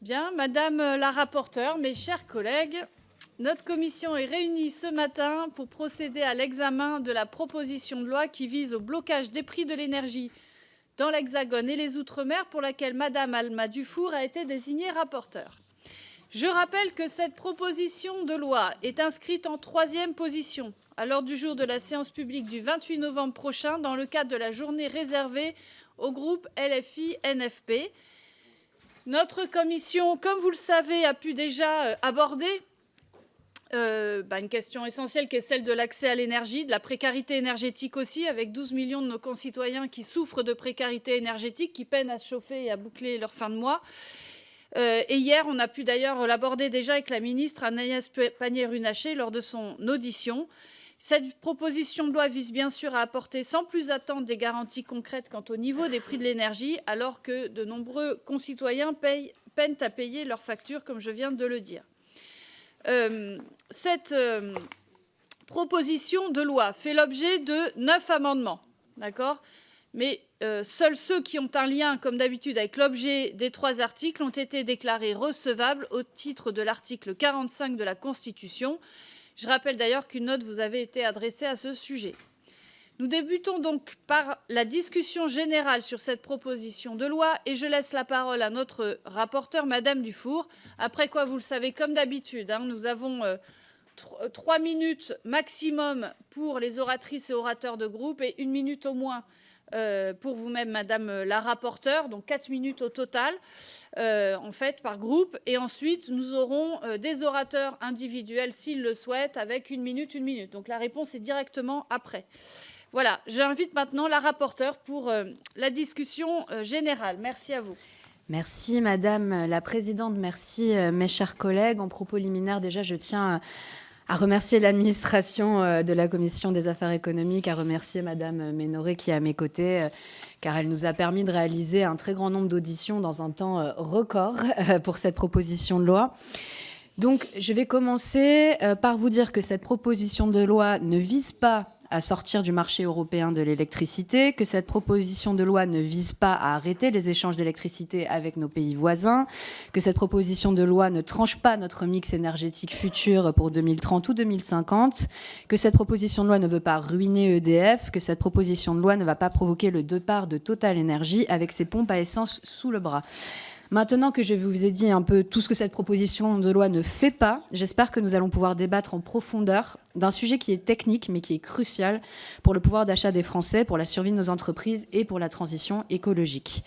Bien, Madame la rapporteure, mes chers collègues, notre commission est réunie ce matin pour procéder à l'examen de la proposition de loi qui vise au blocage des prix de l'énergie dans l'Hexagone et les Outre-mer, pour laquelle Madame Alma Dufour a été désignée rapporteure. Je rappelle que cette proposition de loi est inscrite en 3e position à l'ordre du jour de la séance publique du 28 novembre prochain dans le cadre de la journée réservée au groupe LFI-NFP. Notre commission, comme vous le savez, a pu déjà aborder une question essentielle qui est celle de l'accès à l'énergie, de la précarité énergétique aussi, avec 12 millions de nos concitoyens qui souffrent de précarité énergétique, qui peinent à se chauffer et à boucler leur fin de mois. Et hier, on a pu d'ailleurs l'aborder déjà avec la ministre Agnès Pannier-Runacher lors de son audition. Cette proposition de loi vise bien sûr à apporter sans plus attendre des garanties concrètes quant au niveau des prix de l'énergie, alors que de nombreux concitoyens peinent à payer leurs factures, comme je viens de le dire. Cette proposition de loi fait l'objet de 9 amendements, d'accord ? Mais seuls ceux qui ont un lien, comme d'habitude, avec l'objet des 3 articles ont été déclarés recevables au titre de l'article 45 de la Constitution. Je rappelle d'ailleurs qu'une note vous avait été adressée à ce sujet. Nous débutons donc par la discussion générale sur cette proposition de loi et je laisse la parole à notre rapporteure, Madame Dufour. Après quoi, vous le savez, comme d'habitude, nous avons 3 minutes maximum pour les oratrices et orateurs de groupe et 1 minute au moins pour vous-même, Madame la rapporteure, donc 4 minutes au total, en fait, par groupe. Et ensuite, nous aurons des orateurs individuels, s'ils le souhaitent, avec 1 minute, 1 minute. Donc la réponse est directement après. Voilà, j'invite maintenant la rapporteure pour la discussion générale. Merci à vous. Merci, Madame la Présidente. Merci, mes chers collègues. En propos liminaire, déjà, je tiens à remercier l'administration de la Commission des affaires économiques, à remercier Madame Ménoré qui est à mes côtés, car elle nous a permis de réaliser un très grand nombre d'auditions dans un temps record pour cette proposition de loi. Donc, je vais commencer par vous dire que cette proposition de loi ne vise pas à sortir du marché européen de l'électricité, que cette proposition de loi ne vise pas à arrêter les échanges d'électricité avec nos pays voisins, que cette proposition de loi ne tranche pas notre mix énergétique futur pour 2030 ou 2050, que cette proposition de loi ne veut pas ruiner EDF, que cette proposition de loi ne va pas provoquer le départ de Total Energy avec ses pompes à essence sous le bras. Maintenant que je vous ai dit un peu tout ce que cette proposition de loi ne fait pas, j'espère que nous allons pouvoir débattre en profondeur d'un sujet qui est technique mais qui est crucial pour le pouvoir d'achat des Français, pour la survie de nos entreprises et pour la transition écologique.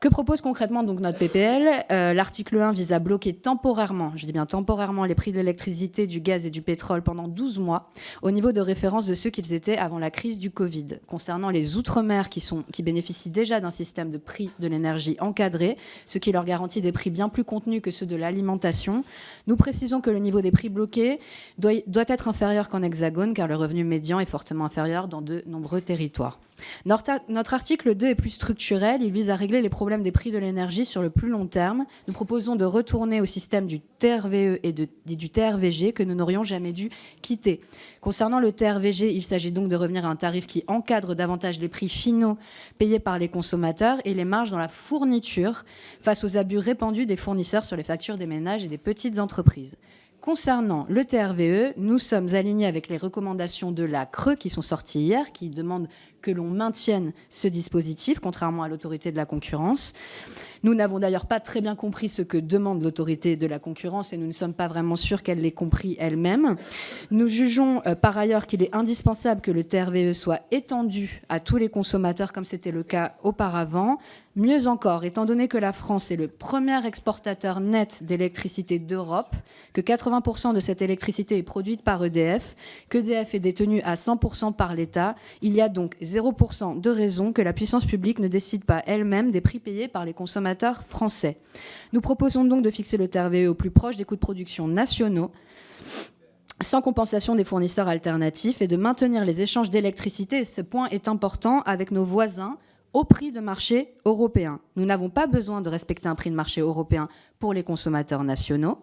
Que propose concrètement donc notre PPL ? L'article 1 vise à bloquer temporairement, je dis bien temporairement, les prix de l'électricité, du gaz et du pétrole pendant 12 mois au niveau de référence de ceux qu'ils étaient avant la crise du Covid. Concernant les Outre-mer qui bénéficient déjà d'un système de prix de l'énergie encadré, ce qui leur garantit des prix bien plus contenus que ceux de l'alimentation, nous précisons que le niveau des prix bloqués doit être inférieur qu'en Hexagone, car le revenu médian est fortement inférieur dans de nombreux territoires. Notre article 2 est plus structurel, il vise à régler les problèmes des prix de l'énergie sur le plus long terme. Nous proposons de retourner au système du TRVE et du TRVG que nous n'aurions jamais dû quitter. Concernant le TRVG, il s'agit donc de revenir à un tarif qui encadre davantage les prix finaux payés par les consommateurs et les marges dans la fourniture face aux abus répandus des fournisseurs sur les factures des ménages et des petites entreprises. Concernant le TRVE, nous sommes alignés avec les recommandations de la CRE qui sont sorties hier, qui demandent que l'on maintienne ce dispositif, contrairement à l'autorité de la concurrence. Nous n'avons d'ailleurs pas très bien compris ce que demande l'autorité de la concurrence et nous ne sommes pas vraiment sûrs qu'elle l'ait compris elle-même. Nous jugeons par ailleurs qu'il est indispensable que le TRVE soit étendu à tous les consommateurs comme c'était le cas auparavant. Mieux encore, étant donné que la France est le premier exportateur net d'électricité d'Europe, que 80% de cette électricité est produite par EDF, qu'EDF est détenu à 100% par l'État, il y a donc 0% de raison que la puissance publique ne décide pas elle-même des prix payés par les consommateurs français. Nous proposons donc de fixer le TRVE au plus proche des coûts de production nationaux, sans compensation des fournisseurs alternatifs, et de maintenir les échanges d'électricité, et ce point est important, avec nos voisins, au prix de marché européen. Nous n'avons pas besoin de respecter un prix de marché européen pour les consommateurs nationaux.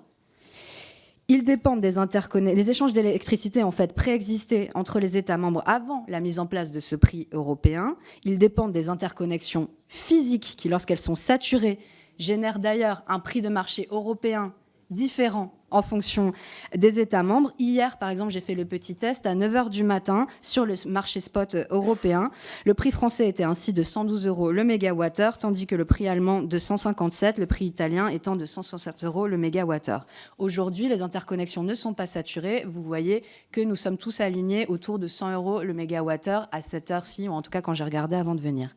Ils dépendent des interconnexions. Les échanges d'électricité, en fait, préexistaient entre les États membres avant la mise en place de ce prix européen. Ils dépendent des interconnexions physiques qui, lorsqu'elles sont saturées, génère d'ailleurs un prix de marché européen différent en fonction des États membres. Hier, par exemple, j'ai fait le petit test à 9h du matin sur le marché spot européen. Le prix français était ainsi de 112 € le mégawattheure, tandis que le prix allemand de 157, le prix italien étant de 160 € le mégawattheure. Aujourd'hui, les interconnexions ne sont pas saturées. Vous voyez que nous sommes tous alignés autour de 100 € le mégawattheure à cette heure-ci, ou en tout cas quand j'ai regardé avant de venir.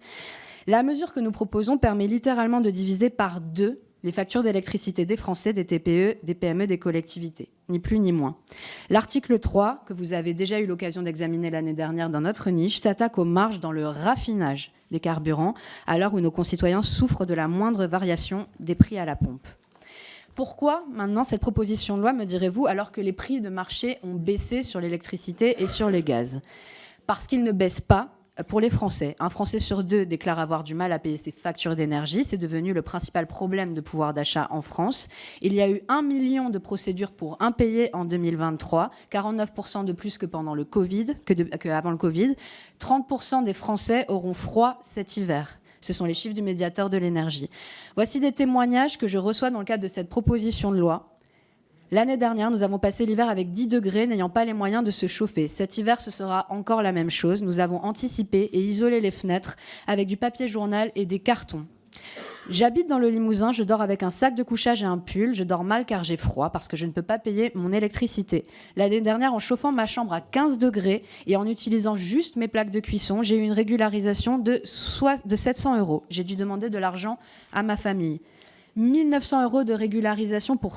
La mesure que nous proposons permet littéralement de diviser par 2 les factures d'électricité des Français, des TPE, des PME, des collectivités, ni plus ni moins. L'article 3, que vous avez déjà eu l'occasion d'examiner l'année dernière dans notre niche, s'attaque aux marges dans le raffinage des carburants, à l'heure où nos concitoyens souffrent de la moindre variation des prix à la pompe. Pourquoi maintenant cette proposition de loi, me direz-vous, alors que les prix de marché ont baissé sur l'électricité et sur les gaz? Parce qu'ils ne baissent pas pour les Français. Un Français sur 2 déclare avoir du mal à payer ses factures d'énergie. C'est devenu le principal problème de pouvoir d'achat en France. Il y a eu 1 million de procédures pour impayés en 2023, 49% de plus que pendant le Covid, qu'avant le Covid. 30% des Français auront froid cet hiver. Ce sont les chiffres du médiateur de l'énergie. Voici des témoignages que je reçois dans le cadre de cette proposition de loi. L'année dernière, nous avons passé l'hiver avec 10 degrés, n'ayant pas les moyens de se chauffer. Cet hiver, ce sera encore la même chose. Nous avons anticipé et isolé les fenêtres avec du papier journal et des cartons. J'habite dans le Limousin, je dors avec un sac de couchage et un pull. Je dors mal car j'ai froid, parce que je ne peux pas payer mon électricité. L'année dernière, en chauffant ma chambre à 15 degrés et en utilisant juste mes plaques de cuisson, j'ai eu une régularisation de 700 €. J'ai dû demander de l'argent à ma famille. 1 900 € de régularisation pour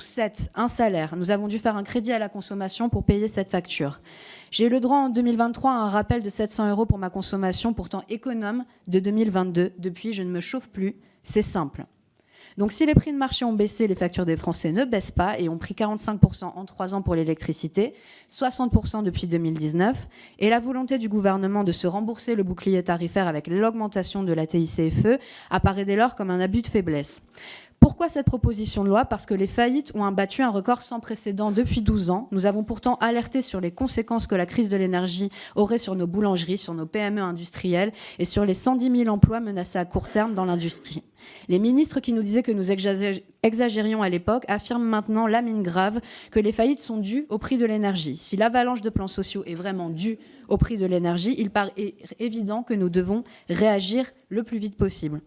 un salaire. Nous avons dû faire un crédit à la consommation pour payer cette facture. J'ai eu le droit en 2023 à un rappel de 700 € pour ma consommation, pourtant économe, de 2022. Depuis, je ne me chauffe plus. C'est simple. Donc si les prix de marché ont baissé, les factures des Français ne baissent pas et ont pris 45% en 3 ans pour l'électricité, 60% depuis 2019, et la volonté du gouvernement de se rembourser le bouclier tarifaire avec l'augmentation de la TICFE apparaît dès lors comme un abus de faiblesse. Pourquoi cette proposition de loi? Parce que les faillites ont battu un record sans précédent depuis 12 ans. Nous avons pourtant alerté sur les conséquences que la crise de l'énergie aurait sur nos boulangeries, sur nos PME industrielles et sur les 110 000 emplois menacés à court terme dans l'industrie. Les ministres qui nous disaient que nous exagérions à l'époque affirment maintenant la mine grave que les faillites sont dues au prix de l'énergie. Si l'avalanche de plans sociaux est vraiment due au prix de l'énergie, il paraît évident que nous devons réagir le plus vite possible.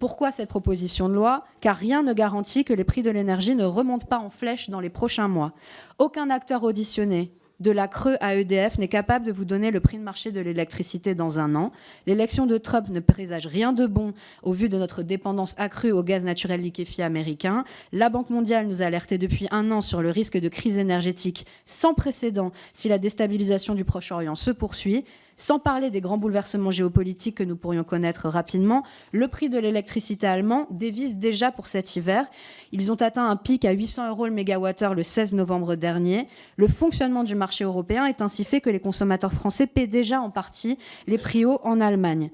Pourquoi cette proposition de loi? Car rien ne garantit que les prix de l'énergie ne remontent pas en flèche dans les prochains mois. Aucun acteur auditionné, de la Creux à EDF, n'est capable de vous donner le prix de marché de l'électricité dans un an. L'élection de Trump ne présage rien de bon au vu de notre dépendance accrue au gaz naturel liquéfié américain. La Banque mondiale nous a alerté depuis 1 an sur le risque de crise énergétique sans précédent si la déstabilisation du Proche-Orient se poursuit. Sans parler des grands bouleversements géopolitiques que nous pourrions connaître rapidement, le prix de l'électricité allemand dévisse déjà pour cet hiver. Ils ont atteint un pic à 800 € le mégawattheure le 16 novembre dernier. Le fonctionnement du marché européen est ainsi fait que les consommateurs français paient déjà en partie les prix hauts en Allemagne.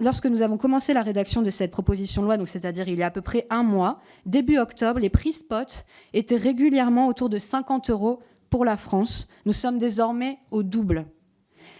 Lorsque nous avons commencé la rédaction de cette proposition de loi, donc c'est-à-dire il y a à peu près 1 mois, début octobre, les prix spot étaient régulièrement autour de 50 € pour la France. Nous sommes désormais au double.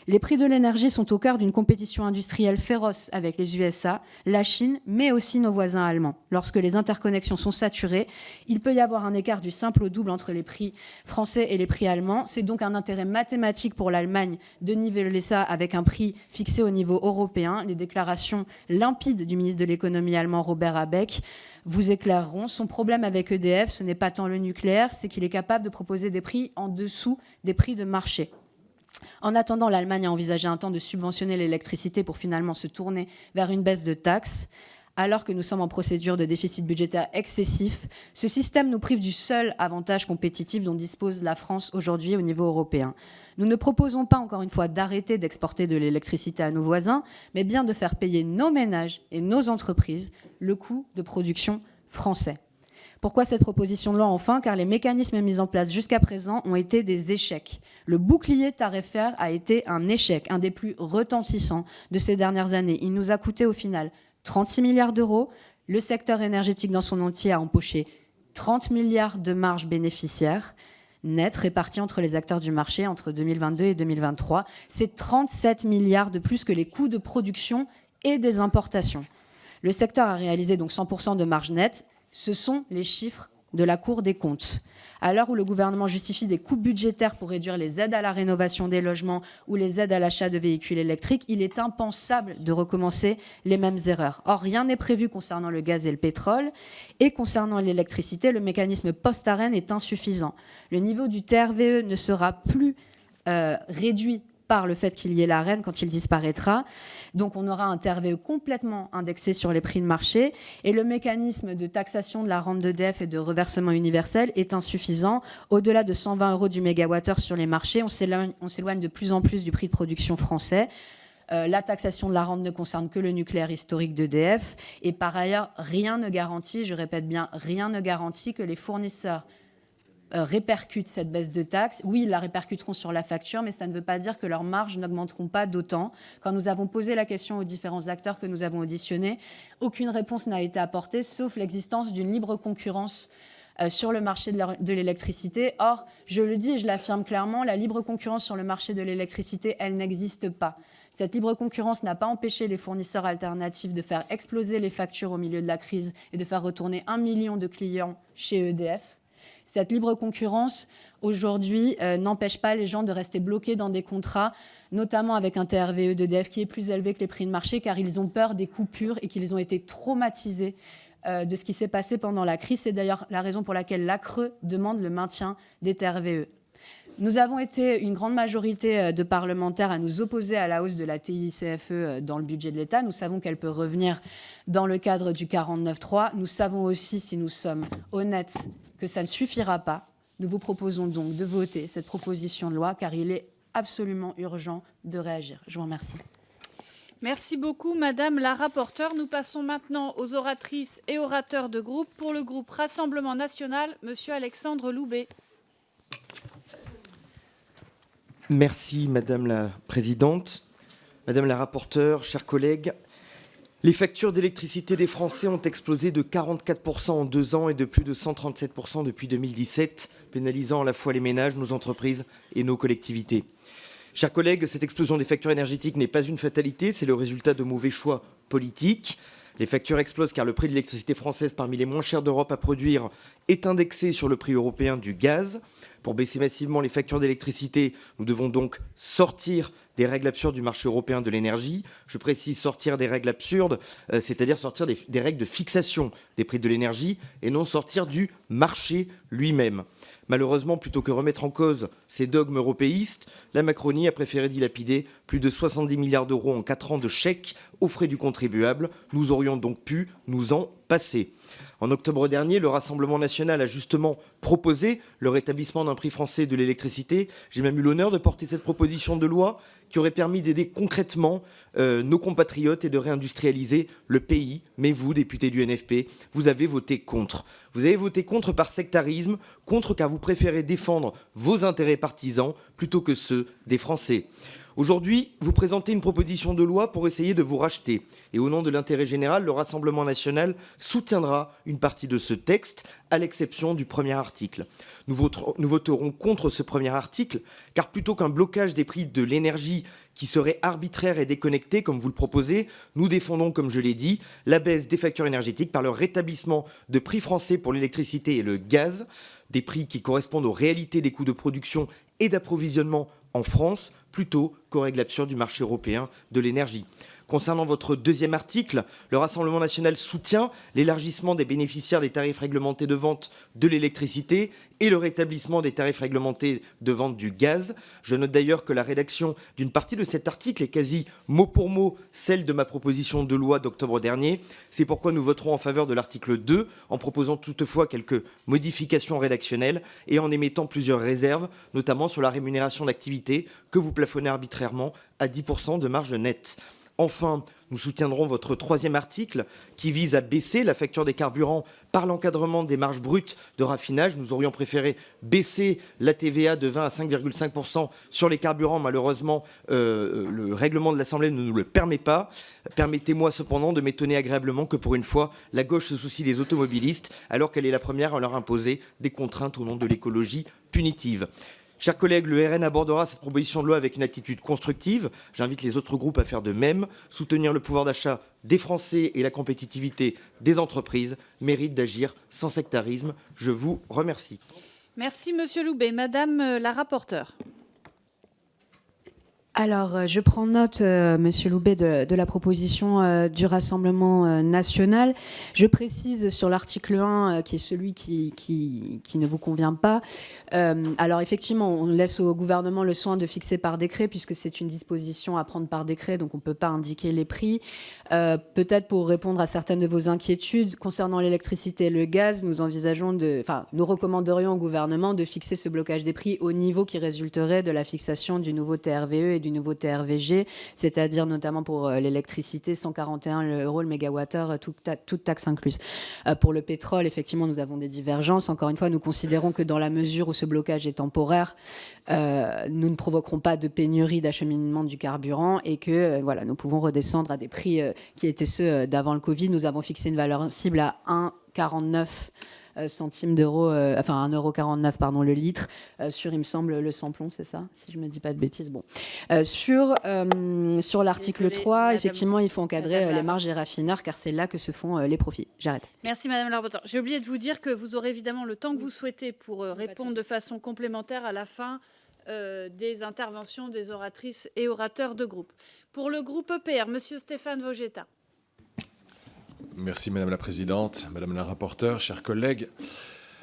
Les prix de l'énergie sont au cœur d'une compétition industrielle féroce avec les USA, la Chine, mais aussi nos voisins allemands. Lorsque les interconnexions sont saturées, il peut y avoir un écart du simple au double entre les prix français et les prix allemands. C'est donc un intérêt mathématique pour l'Allemagne de niveler ça avec un prix fixé au niveau européen. Les déclarations limpides du ministre de l'économie allemand Robert Habeck vous éclaireront. Son problème avec EDF, ce n'est pas tant le nucléaire, c'est qu'il est capable de proposer des prix en dessous des prix de marché. En attendant, l'Allemagne a envisagé un temps de subventionner l'électricité pour finalement se tourner vers une baisse de taxes. Alors que nous sommes en procédure de déficit budgétaire excessif, ce système nous prive du seul avantage compétitif dont dispose la France aujourd'hui au niveau européen. Nous ne proposons pas, encore une fois, d'arrêter d'exporter de l'électricité à nos voisins, mais bien de faire payer nos ménages et nos entreprises le coût de production français. Pourquoi cette proposition de loi enfin? Car les mécanismes mis en place jusqu'à présent ont été des échecs. Le bouclier tarifaire a été un échec, un des plus retentissants de ces dernières années. Il nous a coûté au final 36 milliards d'euros. Le secteur énergétique dans son entier a empoché 30 milliards de marge bénéficiaire nette répartie entre les acteurs du marché entre 2022 et 2023. C'est 37 milliards de plus que les coûts de production et des importations. Le secteur a réalisé donc 100% de marge nette. Ce sont les chiffres de la Cour des comptes. À l'heure où le gouvernement justifie des coupes budgétaires pour réduire les aides à la rénovation des logements ou les aides à l'achat de véhicules électriques, il est impensable de recommencer les mêmes erreurs. Or, rien n'est prévu concernant le gaz et le pétrole. Et concernant l'électricité, le mécanisme post-ARENH est insuffisant. Le niveau du TRVE ne sera plus réduit par le fait qu'il y ait l'ARENH quand il disparaîtra. Donc on aura un TRVE complètement indexé sur les prix de marché et le mécanisme de taxation de la rente d'EDF et de reversement universel est insuffisant. Au-delà de 120 € du mégawattheure sur les marchés, on s'éloigne de plus en plus du prix de production français. La taxation de la rente ne concerne que le nucléaire historique d'EDF et par ailleurs, rien ne garantit, je répète bien, rien ne garantit que les fournisseurs répercutent cette baisse de taxes. Oui, ils la répercuteront sur la facture, mais ça ne veut pas dire que leurs marges n'augmenteront pas d'autant. Quand nous avons posé la question aux différents acteurs que nous avons auditionnés, aucune réponse n'a été apportée, sauf l'existence d'une libre concurrence sur le marché de l'électricité. Or, je le dis et je l'affirme clairement, la libre concurrence sur le marché de l'électricité, elle n'existe pas. Cette libre concurrence n'a pas empêché les fournisseurs alternatifs de faire exploser les factures au milieu de la crise et de faire retourner 1 million de clients chez EDF. Cette libre concurrence, aujourd'hui, n'empêche pas les gens de rester bloqués dans des contrats, notamment avec un TRVE d'EDF qui est plus élevé que les prix de marché, car ils ont peur des coupures et qu'ils ont été traumatisés de ce qui s'est passé pendant la crise. C'est d'ailleurs la raison pour laquelle l'ACRE demande le maintien des TRVE. Nous avons été une grande majorité de parlementaires à nous opposer à la hausse de la TICFE dans le budget de l'État. Nous savons qu'elle peut revenir dans le cadre du 49.3. Nous savons aussi, si nous sommes honnêtes, que ça ne suffira pas. Nous vous proposons donc de voter cette proposition de loi car il est absolument urgent de réagir. Je vous remercie. Merci beaucoup, Madame la rapporteure. Nous passons maintenant aux oratrices et orateurs de groupe. Pour le groupe Rassemblement national, Monsieur Alexandre Loubet. Merci, Madame la Présidente. Madame la rapporteure, chers collègues, les factures d'électricité des Français ont explosé de 44% en 2 ans et de plus de 137% depuis 2017, pénalisant à la fois les ménages, nos entreprises et nos collectivités. Chers collègues, cette explosion des factures énergétiques n'est pas une fatalité, c'est le résultat de mauvais choix politiques. Les factures explosent car le prix de l'électricité française, parmi les moins chers d'Europe à produire, est indexé sur le prix européen du gaz. Pour baisser massivement les factures d'électricité, nous devons donc sortir des règles absurdes du marché européen de l'énergie. Je précise sortir des règles absurdes, c'est-à-dire sortir des règles de fixation des prix de l'énergie et non sortir du marché lui-même. Malheureusement, plutôt que remettre en cause ces dogmes européistes, la Macronie a préféré dilapider plus de 70 milliards d'euros en 4 ans de chèques aux frais du contribuable. Nous aurions donc pu nous en passer. En octobre dernier, le Rassemblement national a justement proposé le rétablissement d'un prix français de l'électricité. J'ai même eu l'honneur de porter cette proposition de loi qui aurait permis d'aider concrètement nos compatriotes et de réindustrialiser le pays. Mais vous, députés du NFP, vous avez voté contre. Vous avez voté contre par sectarisme, contre car vous préférez défendre vos intérêts partisans plutôt que ceux des Français. Aujourd'hui, vous présentez une proposition de loi pour essayer de vous racheter. Et au nom de l'intérêt général, le Rassemblement national soutiendra une partie de ce texte, à l'exception du premier article. Nous voterons contre ce premier article, car plutôt qu'un blocage des prix de l'énergie qui serait arbitraire et déconnecté, comme vous le proposez, nous défendons, comme je l'ai dit, la baisse des factures énergétiques par le rétablissement de prix français pour l'électricité et le gaz, des prix qui correspondent aux réalités des coûts de production et d'approvisionnement en France, plutôt qu'aux règles absurdes du marché européen de l'énergie. Concernant votre deuxième article, le Rassemblement national soutient l'élargissement des bénéficiaires des tarifs réglementés de vente de l'électricité et le rétablissement des tarifs réglementés de vente du gaz. Je note d'ailleurs que la rédaction d'une partie de cet article est quasi mot pour mot celle de ma proposition de loi d'octobre dernier. C'est pourquoi nous voterons en faveur de l'article 2, en proposant toutefois quelques modifications rédactionnelles et en émettant plusieurs réserves, notamment sur la rémunération d'activité que vous plafonnez arbitrairement à 10% de marge nette. Enfin, nous soutiendrons votre troisième article qui vise à baisser la facture des carburants par l'encadrement des marges brutes de raffinage. Nous aurions préféré baisser la TVA de 20 à 5,5% sur les carburants. Malheureusement, le règlement de l'Assemblée ne nous le permet pas. Permettez-moi cependant de m'étonner agréablement que pour une fois, la gauche se soucie des automobilistes alors qu'elle est la première à leur imposer des contraintes au nom de l'écologie punitive. Chers collègues, le RN abordera cette proposition de loi avec une attitude constructive. J'invite les autres groupes à faire de même. Soutenir le pouvoir d'achat des Français et la compétitivité des entreprises mérite d'agir sans sectarisme. Je vous remercie. Merci, Monsieur Loubet. Madame la rapporteure. Alors, je prends note, Monsieur Loubet, de la proposition du Rassemblement national. Je précise sur l'article 1, qui est celui qui ne vous convient pas. Alors, effectivement, on laisse au gouvernement le soin de fixer par décret, puisque c'est une disposition à prendre par décret, donc on ne peut pas indiquer les prix. Peut-être pour répondre à certaines de vos inquiétudes, concernant l'électricité et le gaz, nous recommanderions au gouvernement de fixer ce blocage des prix au niveau qui résulterait de la fixation du nouveau TRVE et du nouveau TRVG, c'est-à-dire notamment pour l'électricité, 141 € le mégawattheure, toute taxe incluse. Pour le pétrole, effectivement, nous avons des divergences. Encore une fois, nous considérons que dans la mesure où ce blocage est temporaire, nous ne provoquerons pas de pénurie d'acheminement du carburant et que nous pouvons redescendre à des prix qui étaient ceux d'avant le Covid. Nous avons fixé une valeur cible à 1,49 centimes d'euros, 1,49 € pardon, le litre, sur, il me semble, le samplon, c'est ça, si je ne me dis pas de bêtises. Bon. Sur l'article 3, effectivement, il faut encadrer les marges des raffineurs, car c'est là que se font les profits. J'arrête. Merci, Madame la rapporteure. J'ai oublié de vous dire que vous aurez évidemment le temps que vous souhaitez pour répondre de façon complémentaire à la fin des interventions des oratrices et orateurs de groupe. Pour le groupe EPR, Monsieur Stéphane Vogetta. Merci Madame la Présidente, Madame la rapporteure, chers collègues.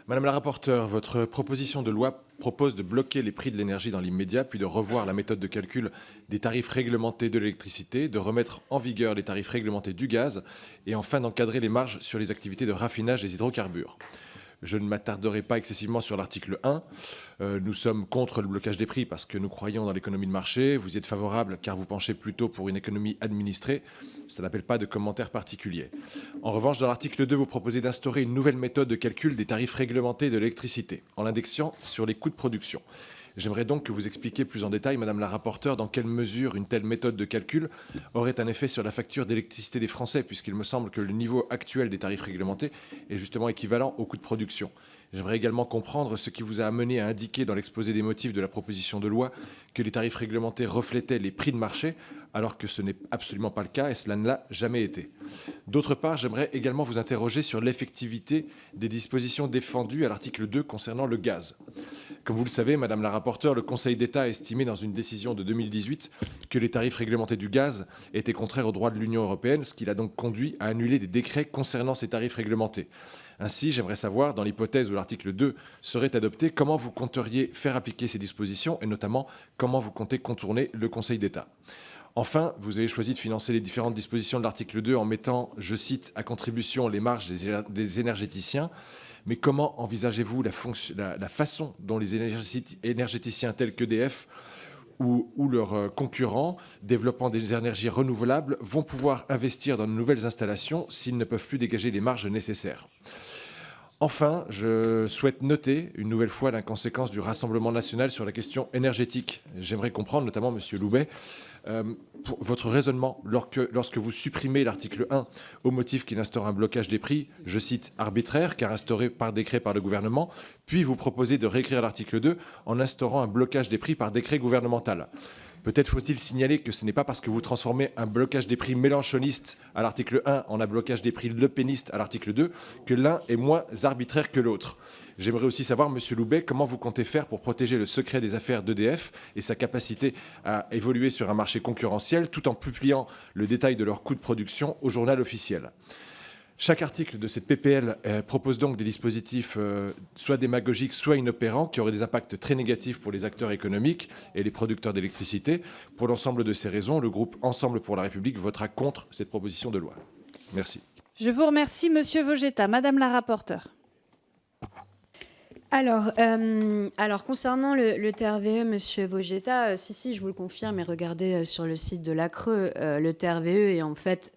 Madame la rapporteure, votre proposition de loi propose de bloquer les prix de l'énergie dans l'immédiat, puis de revoir la méthode de calcul des tarifs réglementés de l'électricité, de remettre en vigueur les tarifs réglementés du gaz et enfin d'encadrer les marges sur les activités de raffinage des hydrocarbures. Je ne m'attarderai pas excessivement sur l'article 1. Nous sommes contre le blocage des prix parce que nous croyons dans l'économie de marché. Vous y êtes favorable car vous penchez plutôt pour une économie administrée. Ça n'appelle pas de commentaires particuliers. En revanche, dans l'article 2, vous proposez d'instaurer une nouvelle méthode de calcul des tarifs réglementés de l'électricité en l'indexant sur les coûts de production. J'aimerais donc que vous expliquiez plus en détail, Madame la rapporteure, dans quelle mesure une telle méthode de calcul aurait un effet sur la facture d'électricité des Français, puisqu'il me semble que le niveau actuel des tarifs réglementés est justement équivalent au coût de production. J'aimerais également comprendre ce qui vous a amené à indiquer dans l'exposé des motifs de la proposition de loi que les tarifs réglementés reflétaient les prix de marché, alors que ce n'est absolument pas le cas et cela ne l'a jamais été. D'autre part, j'aimerais également vous interroger sur l'effectivité des dispositions défendues à l'article 2 concernant le gaz. Comme vous le savez, Madame la rapporteure, le Conseil d'État a estimé dans une décision de 2018 que les tarifs réglementés du gaz étaient contraires au droit de l'Union européenne, ce qui l'a donc conduit à annuler des décrets concernant ces tarifs réglementés. Ainsi, j'aimerais savoir, dans l'hypothèse où l'article 2 serait adopté, comment vous compteriez faire appliquer ces dispositions et notamment comment vous comptez contourner le Conseil d'État. Enfin, vous avez choisi de financer les différentes dispositions de l'article 2 en mettant, je cite, à contribution les marges des énergéticiens. Mais comment envisagez-vous la façon dont les énergéticiens tels qu'EDF ou leurs concurrents développant des énergies renouvelables vont pouvoir investir dans de nouvelles installations s'ils ne peuvent plus dégager les marges nécessaires? Enfin, je souhaite noter une nouvelle fois l'inconséquence du Rassemblement national sur la question énergétique. J'aimerais comprendre, notamment Monsieur Loubet, votre raisonnement lorsque vous supprimez l'article 1 au motif qu'il instaure un blocage des prix, je cite, arbitraire, car instauré par décret par le gouvernement, puis vous proposez de réécrire l'article 2 en instaurant un blocage des prix par décret gouvernemental. Peut-être faut-il signaler que ce n'est pas parce que vous transformez un blocage des prix mélanchoniste à l'article 1 en un blocage des prix lepéniste à l'article 2 que l'un est moins arbitraire que l'autre. J'aimerais aussi savoir, Monsieur Loubet, comment vous comptez faire pour protéger le secret des affaires d'EDF et sa capacité à évoluer sur un marché concurrentiel tout en publiant le détail de leurs coûts de production au journal officiel. Chaque article de cette PPL propose donc des dispositifs soit démagogiques, soit inopérants, qui auraient des impacts très négatifs pour les acteurs économiques et les producteurs d'électricité. Pour l'ensemble de ces raisons, le groupe Ensemble pour la République votera contre cette proposition de loi. Merci. Je vous remercie, Monsieur Vogetta. Madame la rapporteure. Alors concernant le TRVE, Monsieur Vogetta, si, je vous le confirme, et regardez sur le site de la Creux, le TRVE est en fait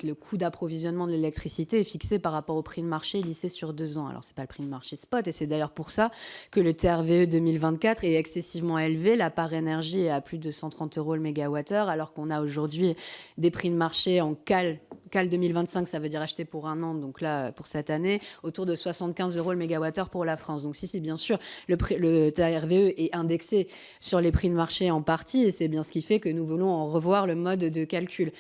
le coût d'approvisionnement de l'électricité est fixé par rapport au prix de marché lissé sur 2 ans. Alors c'est pas le prix de marché spot, et c'est d'ailleurs pour ça que le TRVE 2024 est excessivement élevé. La part énergie est à plus de 130 € le mégawattheure, alors qu'on a aujourd'hui des prix de marché en cale cale 2025, ça veut dire acheter pour un an, donc là, pour cette année, autour de 75 € le mégawattheure pour la France. Donc si, bien sûr, le TRVE est indexé sur les prix de marché en partie, et c'est bien ce qui fait que nous voulons en revoir le mode de calcul.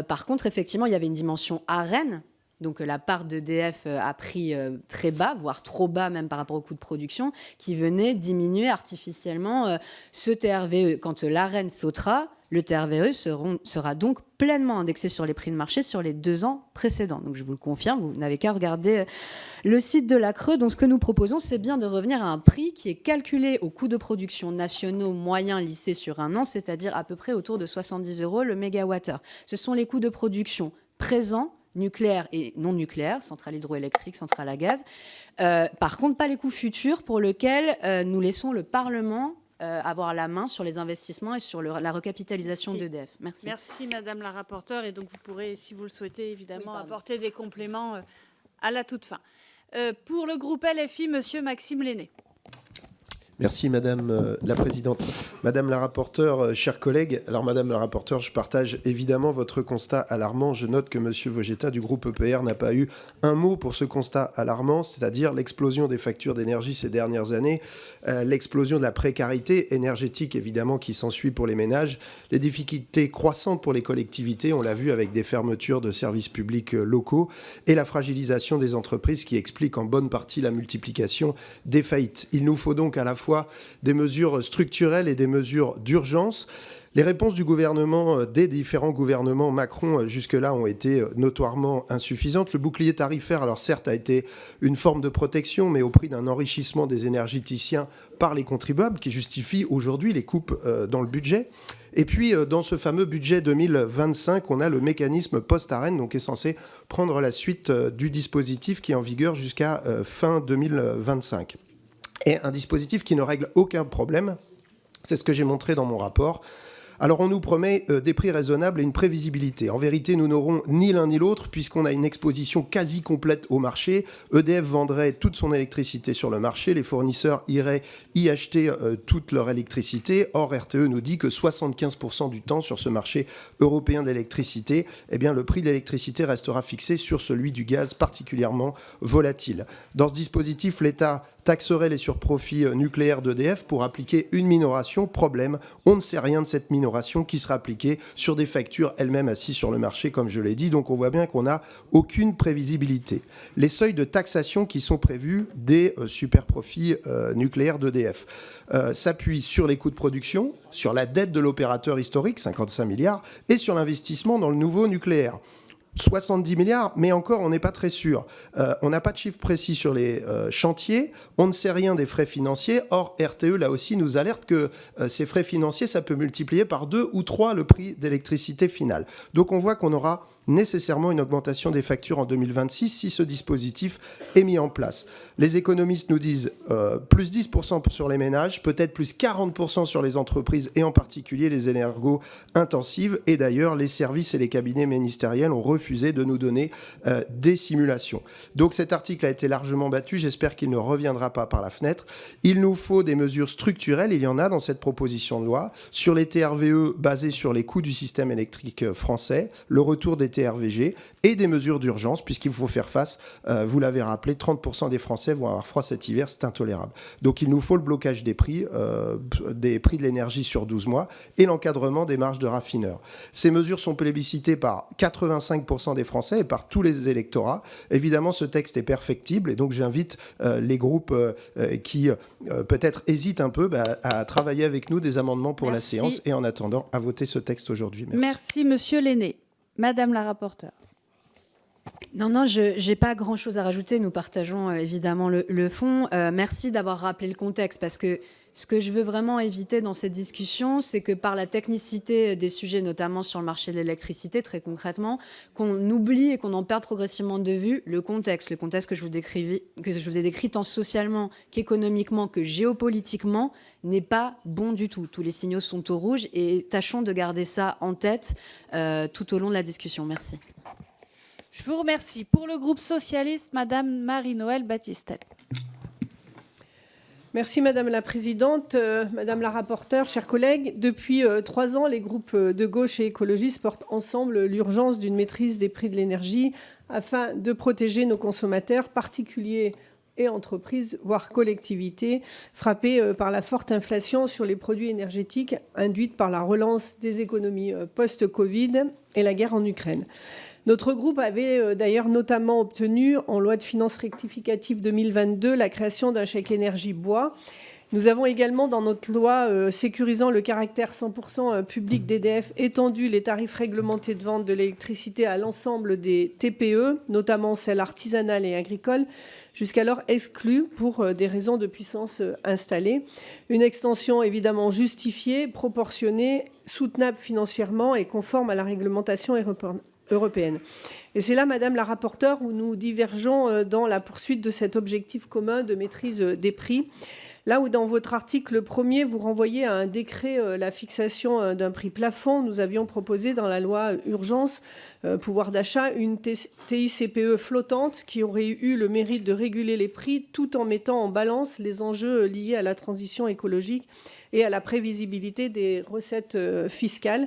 Par contre, effectivement, il y avait une dimension AREN. Donc la part d'EDF a pris très bas, voire trop bas même par rapport au coût de production, qui venait diminuer artificiellement ce TRVE. Quand l'AREN sautera, le TRVE sera donc pleinement indexé sur les prix de marché sur les 2 ans précédents. Donc je vous le confirme, vous n'avez qu'à regarder le site de la CRE. Donc ce que nous proposons, c'est bien de revenir à un prix qui est calculé au coût de production nationaux moyens lissés sur un an, c'est-à-dire à peu près autour de 70 € le mégawattheure. Ce sont les coûts de production présents, nucléaire et non nucléaire, centrale hydroélectrique, centrale à gaz. Par contre, pas les coûts futurs pour lesquels nous laissons le Parlement avoir la main sur les investissements et sur la recapitalisation d'EDF. Merci. Merci, Madame la rapporteure. Et donc, vous pourrez, si vous le souhaitez, évidemment, apporter des compléments à la toute fin. Pour le groupe LFI, Monsieur Maxime Lenné. Merci Madame la Présidente. Madame la rapporteure, chers collègues, alors Madame la rapporteure, je partage évidemment votre constat alarmant. Je note que Monsieur Vogetta du groupe EPR n'a pas eu un mot pour ce constat alarmant, c'est-à-dire l'explosion des factures d'énergie ces dernières années, l'explosion de la précarité énergétique évidemment qui s'ensuit pour les ménages, les difficultés croissantes pour les collectivités, on l'a vu avec des fermetures de services publics locaux, et la fragilisation des entreprises qui explique en bonne partie la multiplication des faillites. Il nous faut donc à la fois des mesures structurelles et des mesures d'urgence. Les réponses du gouvernement, des différents gouvernements Macron jusque-là ont été notoirement insuffisantes. Le bouclier tarifaire, alors certes, a été une forme de protection, mais au prix d'un enrichissement des énergéticiens par les contribuables qui justifie aujourd'hui les coupes dans le budget. Et puis, dans ce fameux budget 2025, on a le mécanisme post-AREN, donc qui est censé prendre la suite du dispositif qui est en vigueur jusqu'à fin 2025. Et un dispositif qui ne règle aucun problème, c'est ce que j'ai montré dans mon rapport. Alors on nous promet des prix raisonnables et une prévisibilité. En vérité, nous n'aurons ni l'un ni l'autre puisqu'on a une exposition quasi complète au marché. EDF vendrait toute son électricité sur le marché, les fournisseurs iraient y acheter toute leur électricité. Or, RTE nous dit que 75% du temps sur ce marché européen d'électricité, eh bien, le prix de l'électricité restera fixé sur celui du gaz particulièrement volatile. Dans ce dispositif, l'État taxerait les surprofits nucléaires d'EDF pour appliquer une minoration. Problème, on ne sait rien de cette minoration qui sera appliquée sur des factures elles-mêmes assises sur le marché, comme je l'ai dit. Donc on voit bien qu'on n'a aucune prévisibilité. Les seuils de taxation qui sont prévus des superprofits nucléaires d'EDF s'appuient sur les coûts de production, sur la dette de l'opérateur historique, 55 milliards, et sur l'investissement dans le nouveau nucléaire. 70 milliards, mais encore, on n'est pas très sûr. On n'a pas de chiffre précis sur les chantiers. On ne sait rien des frais financiers. Or, RTE, là aussi, nous alerte que ces frais financiers, ça peut multiplier par 2 ou 3 le prix d'électricité finale. Donc, on voit qu'on aura nécessairement une augmentation des factures en 2026 si ce dispositif est mis en place. Les économistes nous disent plus 10% sur les ménages, peut-être plus 40% sur les entreprises et en particulier les énergo-intensives. Et d'ailleurs, les services et les cabinets ministériels ont refusé de nous donner des simulations. Donc cet article a été largement battu. J'espère qu'il ne reviendra pas par la fenêtre. Il nous faut des mesures structurelles. Il y en a dans cette proposition de loi sur les TRVE basés sur les coûts du système électrique français, le retour des TRVG et des mesures d'urgence puisqu'il faut faire face, vous l'avez rappelé, 30% des Français vont avoir froid cet hiver, c'est intolérable. Donc il nous faut le blocage des prix de l'énergie sur 12 mois et l'encadrement des marges de raffineurs. Ces mesures sont plébiscitées par 85% des Français et par tous les électorats. Évidemment, ce texte est perfectible et donc j'invite les groupes qui peut-être hésitent un peu à travailler avec nous des amendements pour la séance et en attendant à voter ce texte aujourd'hui. Merci. Merci, Monsieur Lenné. Madame la rapporteure. Non, je n'ai pas grand-chose à rajouter. Nous partageons évidemment le fond. Merci d'avoir rappelé le contexte parce que ce que je veux vraiment éviter dans cette discussion, c'est que par la technicité des sujets, notamment sur le marché de l'électricité, très concrètement, qu'on oublie et qu'on en perde progressivement de vue le contexte que je vous ai décrit tant socialement qu'économiquement que géopolitiquement n'est pas bon du tout. Tous les signaux sont au rouge et tâchons de garder ça en tête tout au long de la discussion. Merci. Je vous remercie. Pour le groupe socialiste, Madame Marie-Noëlle Battistel. Merci Madame la Présidente, Madame la rapporteure, chers collègues. Depuis 3 ans, les groupes de gauche et écologistes portent ensemble l'urgence d'une maîtrise des prix de l'énergie afin de protéger nos consommateurs, particuliers et entreprises, voire collectivités, frappées par la forte inflation sur les produits énergétiques induite par la relance des économies post-Covid et la guerre en Ukraine. Notre groupe avait d'ailleurs notamment obtenu en loi de finances rectificative 2022 la création d'un chèque énergie bois. Nous avons également dans notre loi sécurisant le caractère 100% public d'EDF étendu les tarifs réglementés de vente de l'électricité à l'ensemble des TPE, notamment celles artisanales et agricoles, jusqu'alors exclues pour des raisons de puissance installée. Une extension évidemment justifiée, proportionnée, soutenable financièrement et conforme à la réglementation européenne. Et c'est là, Madame la rapporteure, où nous divergeons dans la poursuite de cet objectif commun de maîtrise des prix. Là où dans votre article 1er, vous renvoyez à un décret la fixation d'un prix plafond, nous avions proposé dans la loi Urgence, pouvoir d'achat, une TICPE flottante qui aurait eu le mérite de réguler les prix tout en mettant en balance les enjeux liés à la transition écologique et à la prévisibilité des recettes fiscales.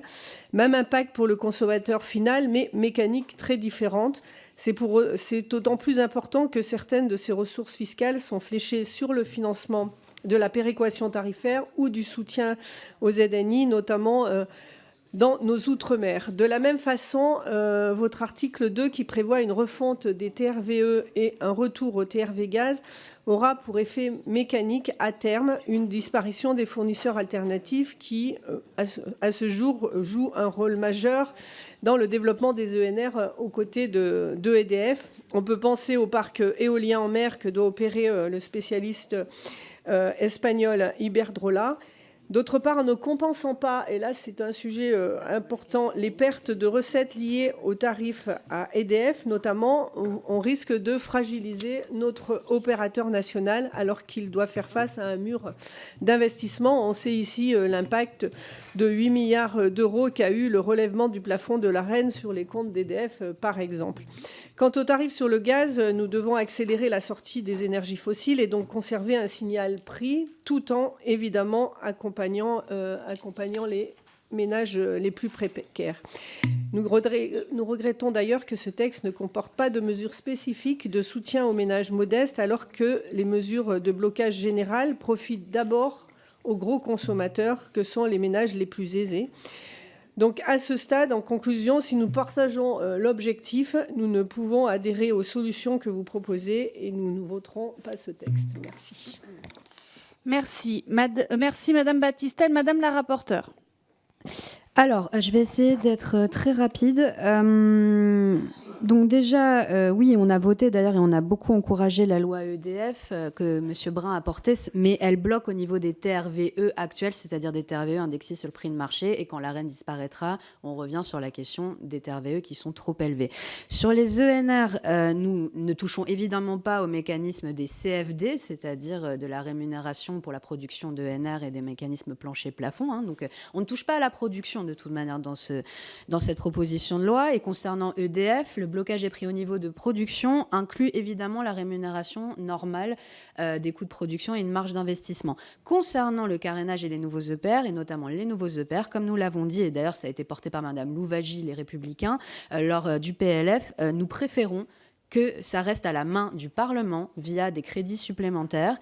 Même impact pour le consommateur final, mais mécanique très différente. C'est d'autant plus important que certaines de ces ressources fiscales sont fléchées sur le financement de la péréquation tarifaire ou du soutien aux ZNI, notamment dans nos outre-mer. De la même façon, votre article 2, qui prévoit une refonte des TRVE et un retour au TRV gaz, aura pour effet mécanique, à terme, une disparition des fournisseurs alternatifs qui, à ce jour, jouent un rôle majeur dans le développement des ENR aux côtés de EDF. On peut penser au parc éolien en mer que doit opérer le spécialiste espagnol Iberdrola. D'autre part, en ne compensant pas, et là c'est un sujet important, les pertes de recettes liées aux tarifs à EDF, notamment, on risque de fragiliser notre opérateur national alors qu'il doit faire face à un mur d'investissement. On sait ici l'impact de 8 milliards d'euros qu'a eu le relèvement du plafond de l'Arenh sur les comptes d'EDF, par exemple. Quant aux tarifs sur le gaz, nous devons accélérer la sortie des énergies fossiles et donc conserver un signal prix, tout en évidemment accompagnant les ménages les plus précaires. Nous regrettons d'ailleurs que ce texte ne comporte pas de mesures spécifiques de soutien aux ménages modestes, alors que les mesures de blocage général profitent d'abord aux gros consommateurs que sont les ménages les plus aisés. Donc à ce stade, en conclusion, si nous partageons l'objectif, nous ne pouvons adhérer aux solutions que vous proposez et nous ne voterons pas ce texte. Merci. Merci Madame Battistel. Madame la rapporteure. Alors, je vais essayer d'être très rapide. Donc déjà, oui, on a voté d'ailleurs et on a beaucoup encouragé la loi EDF que M. Brun a portée, mais elle bloque au niveau des TRVE actuels, c'est-à-dire des TRVE indexés sur le prix de marché. Et quand l'Arenh disparaîtra, on revient sur la question des TRVE qui sont trop élevés. Sur les ENR, nous ne touchons évidemment pas au mécanisme des CFD, c'est-à-dire de la rémunération pour la production d'ENR et des mécanismes plancher-plafond. Hein. Donc on ne touche pas à la production de toute manière dans cette proposition de loi. Et concernant EDF, le blocage des prix au niveau de production inclut évidemment la rémunération normale des coûts de production et une marge d'investissement. Concernant le carénage et les nouveaux EPR, et notamment les nouveaux EPR, comme nous l'avons dit, et d'ailleurs ça a été porté par Madame Louwagie, les Républicains, lors du PLF, nous préférons que ça reste à la main du Parlement via des crédits supplémentaires.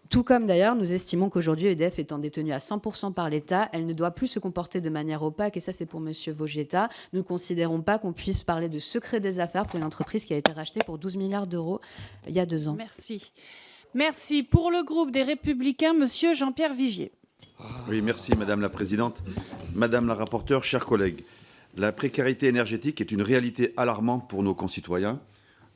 Tout comme d'ailleurs, nous estimons qu'aujourd'hui, EDF étant détenue à 100% par l'État, elle ne doit plus se comporter de manière opaque, et ça c'est pour Monsieur Vogetta. Nous ne considérons pas qu'on puisse parler de secret des affaires pour une entreprise qui a été rachetée pour 12 milliards d'euros il y a 2 ans. Merci. Merci. Pour le groupe des Républicains, Monsieur Jean-Pierre Vigier. Oui, merci Madame la Présidente. Madame la rapporteure, chers collègues, la précarité énergétique est une réalité alarmante pour nos concitoyens.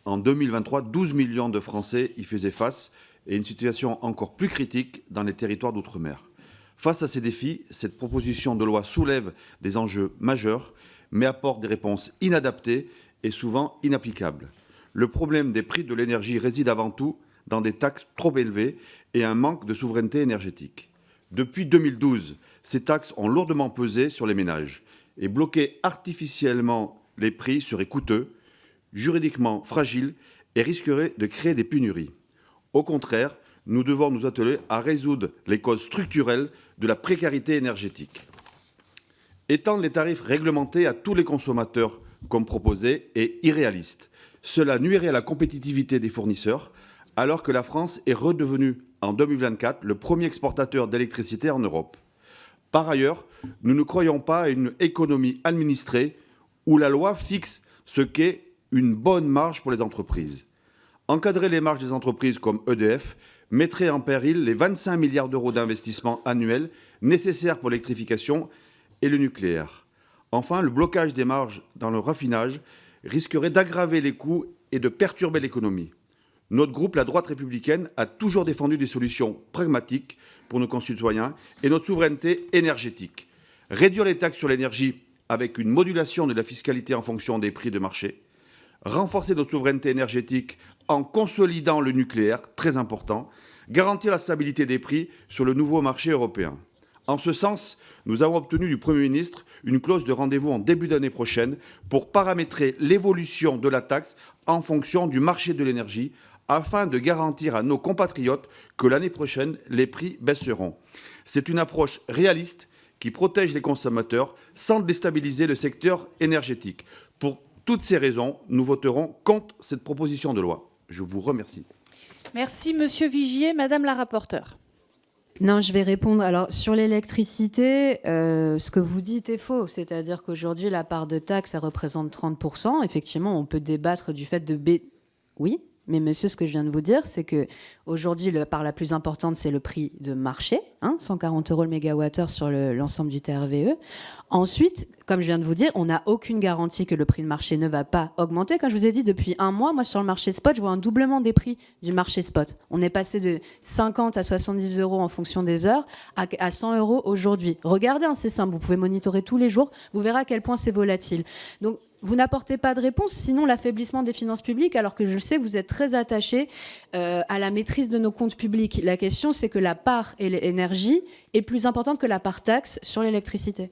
En 2023, 12 millions de Français y faisaient face, et une situation encore plus critique dans les territoires d'outre-mer. Face à ces défis, cette proposition de loi soulève des enjeux majeurs, mais apporte des réponses inadaptées et souvent inapplicables. Le problème des prix de l'énergie réside avant tout dans des taxes trop élevées et un manque de souveraineté énergétique. Depuis 2012, ces taxes ont lourdement pesé sur les ménages, et bloquer artificiellement les prix serait coûteux, juridiquement fragile et risquerait de créer des pénuries. Au contraire, nous devons nous atteler à résoudre les causes structurelles de la précarité énergétique. Étendre les tarifs réglementés à tous les consommateurs, comme proposé, est irréaliste. Cela nuirait à la compétitivité des fournisseurs, alors que la France est redevenue, en 2024, le premier exportateur d'électricité en Europe. Par ailleurs, nous ne croyons pas à une économie administrée où la loi fixe ce qu'est une bonne marge pour les entreprises. Encadrer les marges des entreprises comme EDF mettrait en péril les 25 milliards d'euros d'investissement annuels nécessaires pour l'électrification et le nucléaire. Enfin, le blocage des marges dans le raffinage risquerait d'aggraver les coûts et de perturber l'économie. Notre groupe, la droite républicaine, a toujours défendu des solutions pragmatiques pour nos concitoyens et notre souveraineté énergétique. Réduire les taxes sur l'énergie avec une modulation de la fiscalité en fonction des prix de marché. Renforcer notre souveraineté énergétique en consolidant le nucléaire, très important. Garantir la stabilité des prix sur le nouveau marché européen. En ce sens, nous avons obtenu du Premier ministre une clause de rendez-vous en début d'année prochaine pour paramétrer l'évolution de la taxe en fonction du marché de l'énergie, afin de garantir à nos compatriotes que l'année prochaine, les prix baisseront. C'est une approche réaliste qui protège les consommateurs sans déstabiliser le secteur énergétique. Pour toutes ces raisons, nous voterons contre cette proposition de loi. Je vous remercie. Merci, Monsieur Vigier. Madame la rapporteure. Non, je vais répondre. Alors, sur l'électricité, ce que vous dites est faux. C'est-à-dire qu'aujourd'hui, la part de taxe, ça représente 30%. Effectivement, on peut débattre du fait de... Oui, mais monsieur, ce que je viens de vous dire, c'est qu'aujourd'hui, la part la plus importante, c'est le prix de marché, 140 € le mégawattheure sur l'ensemble du TRVE. Ensuite, comme je viens de vous dire, on n'a aucune garantie que le prix de marché ne va pas augmenter. Comme je vous ai dit, depuis un mois, moi, sur le marché spot, je vois un doublement des prix du marché spot. On est passé de 50 à 70 € en fonction des heures à 100 € aujourd'hui. Regardez, c'est simple, vous pouvez monitorer tous les jours, vous verrez à quel point c'est volatile. Donc, vous n'apportez pas de réponse, sinon l'affaiblissement des finances publiques, alors que je sais que vous êtes très attachés à la maîtrise de nos comptes publics. La question, c'est que la part énergie est plus importante que la part taxe sur l'électricité.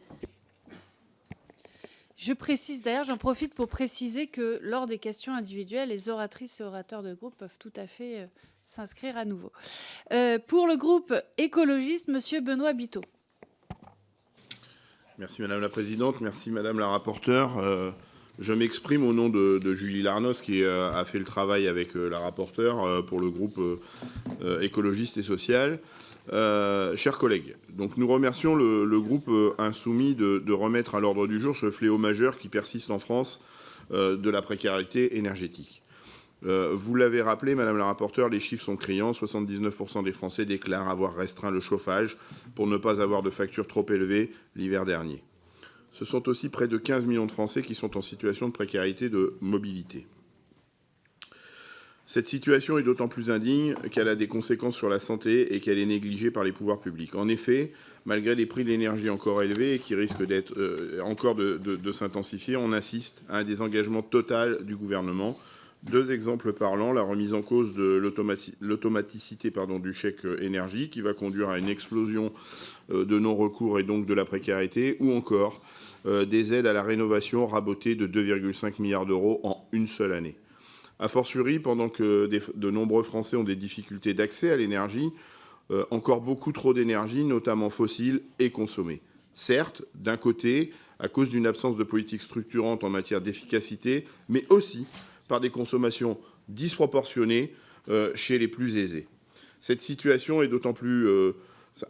Je précise d'ailleurs, j'en profite pour préciser que lors des questions individuelles, les oratrices et orateurs de groupe peuvent tout à fait s'inscrire à nouveau. Pour le groupe écologiste, Monsieur Benoît Biteau. Merci Madame la Présidente, merci Madame la rapporteure. Je m'exprime au nom de Julie Larnos qui a fait le travail avec la rapporteure pour le groupe écologiste et social. Chers collègues, donc nous remercions le groupe insoumis de remettre à l'ordre du jour ce fléau majeur qui persiste en France de la précarité énergétique. Vous l'avez rappelé, Madame la rapporteure, les chiffres sont criants. 79% des Français déclarent avoir restreint le chauffage pour ne pas avoir de facture trop élevée l'hiver dernier. Ce sont aussi près de 15 millions de Français qui sont en situation de précarité de mobilité. Cette situation est d'autant plus indigne qu'elle a des conséquences sur la santé et qu'elle est négligée par les pouvoirs publics. En effet, malgré les prix de l'énergie encore élevés et qui risquent d'être encore de s'intensifier, on assiste à un désengagement total du gouvernement. Deux exemples parlants, la remise en cause de l'automaticité du chèque énergie qui va conduire à une explosion de non-recours et donc de la précarité, ou encore des aides à la rénovation rabotées de 2,5 milliards d'euros en une seule année. A fortiori, pendant que de nombreux Français ont des difficultés d'accès à l'énergie, encore beaucoup trop d'énergie, notamment fossile, est consommée. Certes, d'un côté, à cause d'une absence de politique structurante en matière d'efficacité, mais aussi par des consommations disproportionnées chez les plus aisés. Cette situation est d'autant plus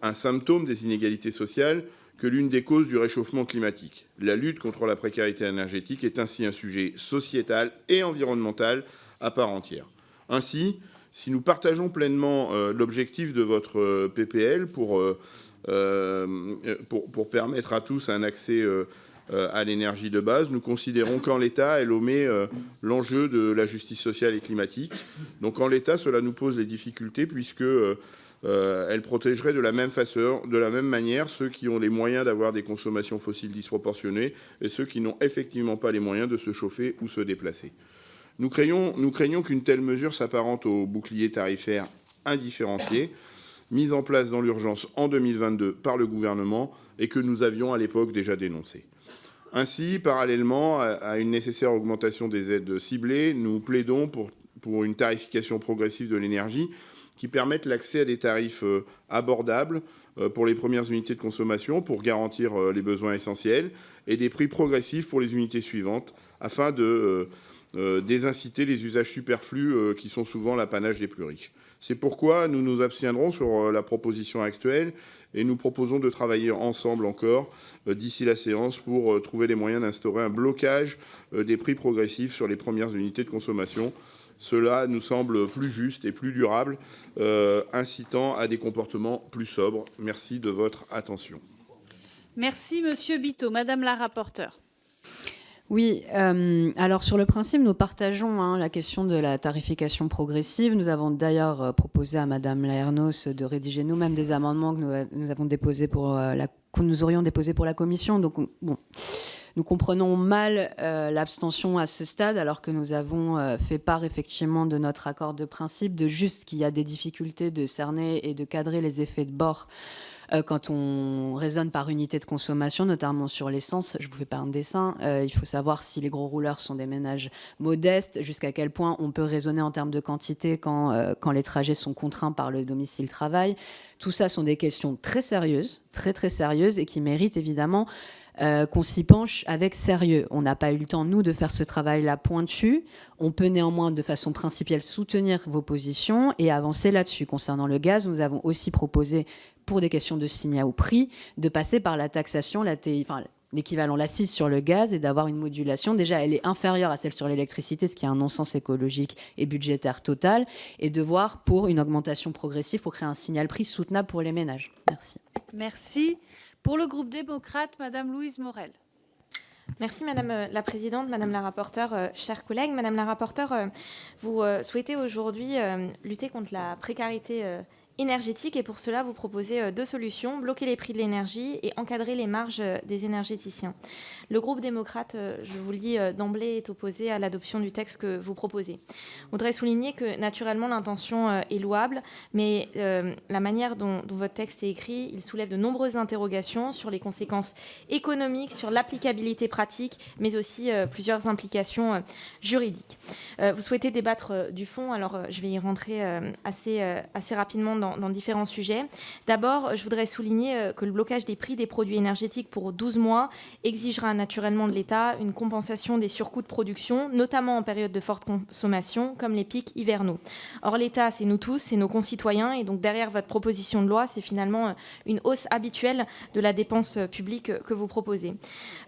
un symptôme des inégalités sociales que l'une des causes du réchauffement climatique. La lutte contre la précarité énergétique est ainsi un sujet sociétal et environnemental à part entière. Ainsi, si nous partageons pleinement l'objectif de votre PPL pour permettre à tous un accès à l'énergie de base, nous considérons qu'en l'état, elle omet l'enjeu de la justice sociale et climatique. Donc en l'état, cela nous pose des difficultés puisque elle protégerait de la même manière ceux qui ont les moyens d'avoir des consommations fossiles disproportionnées et ceux qui n'ont effectivement pas les moyens de se chauffer ou se déplacer. Nous craignons qu'une telle mesure s'apparente au bouclier tarifaire indifférencié mis en place dans l'urgence en 2022 par le gouvernement et que nous avions à l'époque déjà dénoncé. Ainsi, parallèlement à une nécessaire augmentation des aides ciblées, nous plaidons pour une tarification progressive de l'énergie qui permettent l'accès à des tarifs abordables pour les premières unités de consommation, pour garantir les besoins essentiels, et des prix progressifs pour les unités suivantes, afin de désinciter les usages superflus qui sont souvent l'apanage des plus riches. C'est pourquoi nous nous abstiendrons sur la proposition actuelle et nous proposons de travailler ensemble encore d'ici la séance pour trouver les moyens d'instaurer un blocage des prix progressifs sur les premières unités de consommation. Cela nous semble plus juste et plus durable, incitant à des comportements plus sobres. Merci de votre attention. Merci, Monsieur Bittot. Madame la rapporteure. Oui, alors sur le principe, nous partageons la question de la tarification progressive. Nous avons d'ailleurs proposé à Madame Laernos de rédiger nous-mêmes des amendements que nous avons déposés que nous aurions déposés pour la commission. Donc, bon, nous comprenons mal l'abstention à ce stade, alors que nous avons fait part effectivement de notre accord de principe, de juste qu'il y a des difficultés de cerner et de cadrer les effets de bord quand on raisonne par unité de consommation, notamment sur l'essence. Je vous fais pas un dessin. Il faut savoir si les gros rouleurs sont des ménages modestes, jusqu'à quel point on peut raisonner en termes de quantité quand les trajets sont contraints par le domicile-travail. Tout ça sont des questions très sérieuses, très très sérieuses, et qui méritent évidemment qu'on s'y penche avec sérieux. On n'a pas eu le temps, nous, de faire ce travail-là pointu. On peut néanmoins, de façon principielle, soutenir vos positions et avancer là-dessus. Concernant le gaz, nous avons aussi proposé, pour des questions de signat au prix, de passer par la taxation, l'équivalent, l'assise sur le gaz, et d'avoir une modulation. Déjà, elle est inférieure à celle sur l'électricité, ce qui est un non-sens écologique et budgétaire total, et de voir pour une augmentation progressive pour créer un signal prix soutenable pour les ménages. Merci. Merci. Pour le groupe démocrate, Madame Louise Morel. Merci Madame la Présidente, Madame la rapporteure, chers collègues. Madame la rapporteure, vous souhaitez aujourd'hui lutter contre la précarité énergétique, et pour cela vous proposez deux solutions: bloquer les prix de l'énergie et encadrer les marges des énergéticiens. Le groupe démocrate, je vous le dis d'emblée, est opposé à l'adoption du texte que vous proposez. Je voudrais souligner que naturellement l'intention est louable, mais la manière dont votre texte est écrit, il soulève de nombreuses interrogations sur les conséquences économiques, sur l'applicabilité pratique, mais aussi plusieurs implications juridiques. Vous souhaitez débattre du fond, alors je vais y rentrer assez rapidement dans différents sujets. D'abord, je voudrais souligner que le blocage des prix des produits énergétiques pour 12 mois exigera naturellement de l'État une compensation des surcoûts de production, notamment en période de forte consommation, comme les pics hivernaux. Or, l'État, c'est nous tous, c'est nos concitoyens, et donc derrière votre proposition de loi, c'est finalement une hausse habituelle de la dépense publique que vous proposez.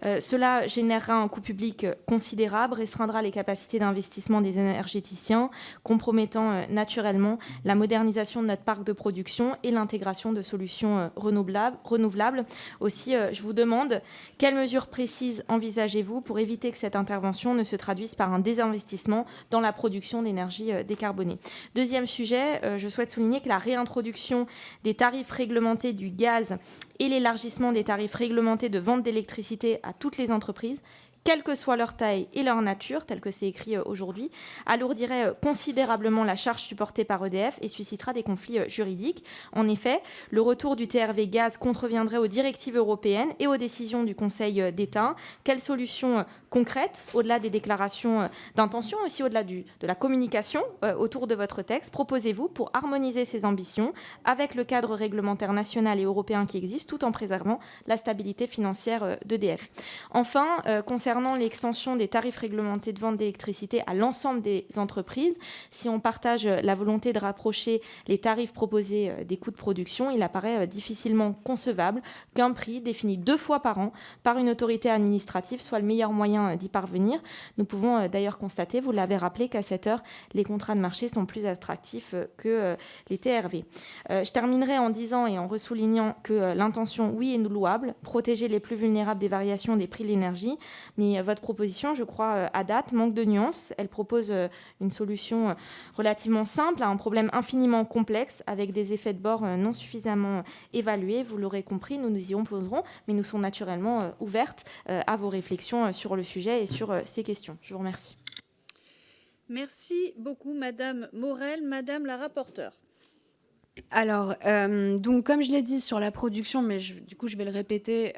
Cela générera un coût public considérable, restreindra les capacités d'investissement des énergéticiens, compromettant naturellement la modernisation de notre parc de production et l'intégration de solutions renouvelables. Aussi, je vous demande quelles mesures précises envisagez-vous pour éviter que cette intervention ne se traduise par un désinvestissement dans la production d'énergie décarbonée. Deuxième sujet, je souhaite souligner que la réintroduction des tarifs réglementés du gaz et l'élargissement des tarifs réglementés de vente d'électricité à toutes les entreprises, quelle que soit leur taille et leur nature, tel que c'est écrit aujourd'hui, alourdirait considérablement la charge supportée par EDF et suscitera des conflits juridiques. En effet, le retour du TRV gaz contreviendrait aux directives européennes et aux décisions du Conseil d'État. Quelles solutions concrètes, au-delà des déclarations d'intention, aussi au-delà de la communication autour de votre texte, proposez-vous pour harmoniser ces ambitions avec le cadre réglementaire national et européen qui existe, tout en préservant la stabilité financière d'EDF? Enfin, concernant l'extension des tarifs réglementés de vente d'électricité à l'ensemble des entreprises, si on partage la volonté de rapprocher les tarifs proposés des coûts de production, il apparaît difficilement concevable qu'un prix défini 2 fois par an par une autorité administrative soit le meilleur moyen d'y parvenir. Nous pouvons d'ailleurs constater, vous l'avez rappelé, qu'à cette heure, les contrats de marché sont plus attractifs que les TRV. Je terminerai en disant et en ressoulignant que l'intention, oui, est louable, protéger les plus vulnérables des variations des prix de l'énergie, mais votre proposition, je crois, à date, manque de nuances. Elle propose une solution relativement simple à un problème infiniment complexe, avec des effets de bord non suffisamment évalués. Vous l'aurez compris, nous nous y opposerons, mais nous sommes naturellement ouvertes à vos réflexions sur le sujet et sur ces questions. Je vous remercie. Merci beaucoup, Madame Morel. Madame la rapporteure. Alors, donc, comme je l'ai dit sur la production, mais du coup, je vais le répéter,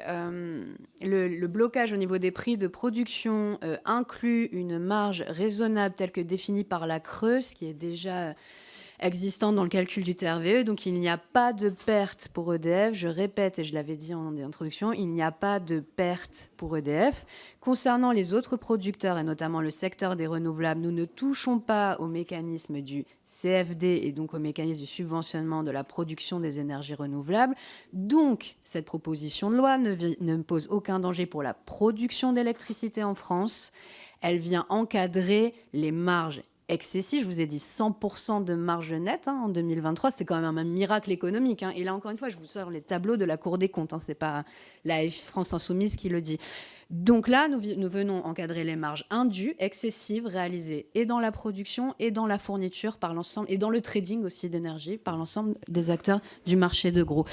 le blocage au niveau des prix de production inclut une marge raisonnable telle que définie par la CRE, ce qui est déjà existantes dans le calcul du TRVE. Donc, il n'y a pas de perte pour EDF. Je répète, et je l'avais dit en introduction, il n'y a pas de perte pour EDF. Concernant les autres producteurs, et notamment le secteur des renouvelables, nous ne touchons pas au mécanisme du CFD et donc au mécanisme du subventionnement de la production des énergies renouvelables. Donc, cette proposition de loi ne pose aucun danger pour la production d'électricité en France. Elle vient encadrer les marges excessif. Je vous ai dit 100% de marge nette en 2023. C'est quand même un miracle économique. Et là, encore une fois, je vous sors les tableaux de la Cour des comptes. Ce n'est pas la France Insoumise qui le dit. Donc là, nous venons encadrer les marges indues, excessives, réalisées et dans la production et dans la fourniture par l'ensemble, et dans le trading aussi d'énergie par l'ensemble des acteurs du marché de gros.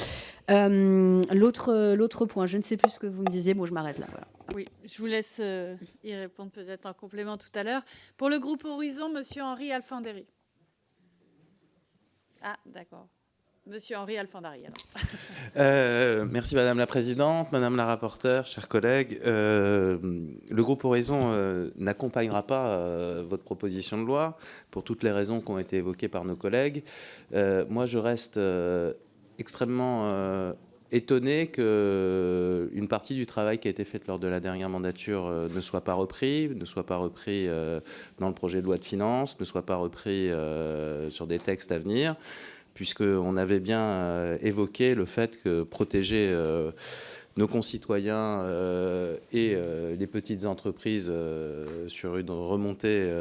L'autre point, je ne sais plus ce que vous me disiez. Bon, je m'arrête là. Voilà. Oui, je vous laisse y répondre peut-être en complément tout à l'heure. Pour le groupe Horizon, Monsieur Henri Alfandari. Ah, d'accord. Monsieur Henri Alfandari, alors. Merci Madame la Présidente, Madame la rapporteure, chers collègues. Le groupe Horizon n'accompagnera pas votre proposition de loi pour toutes les raisons qui ont été évoquées par nos collègues. Moi, je reste extrêmement étonné qu'une partie du travail qui a été fait lors de la dernière mandature ne soit pas repris dans le projet de loi de finances, ne soit pas repris sur des textes à venir, puisqu'on avait bien évoqué le fait que protéger nos concitoyens et les petites entreprises sur une remontée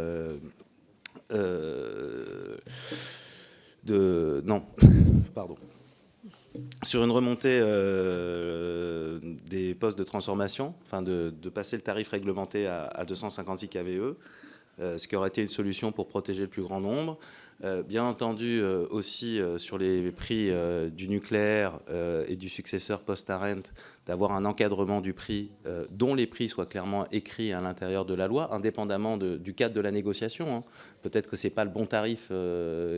sur une remontée des postes de transformation, enfin de passer le tarif réglementé à 256 kVE, ce qui aurait été une solution pour protéger le plus grand nombre. Bien entendu, aussi sur les prix du nucléaire et du successeur post-Arendt, d'avoir un encadrement du prix, dont les prix soient clairement écrits à l'intérieur de la loi, indépendamment du cadre de la négociation. Peut-être que ce n'est pas le bon tarif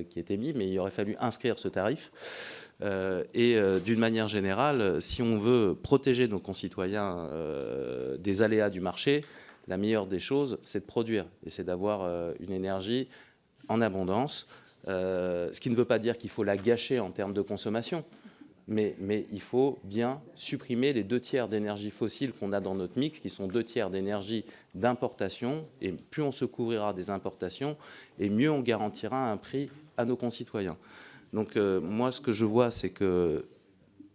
qui était mis, mais il aurait fallu inscrire ce tarif. Et d'une manière générale, si on veut protéger nos concitoyens des aléas du marché, la meilleure des choses, c'est de produire et c'est d'avoir une énergie en abondance, ce qui ne veut pas dire qu'il faut la gâcher en termes de consommation, mais il faut bien supprimer les 2/3 d'énergie fossile qu'on a dans notre mix, qui sont 2/3 d'énergie d'importation, et plus on se couvrira des importations, et mieux on garantira un prix à nos concitoyens. Donc moi, ce que je vois, c'est que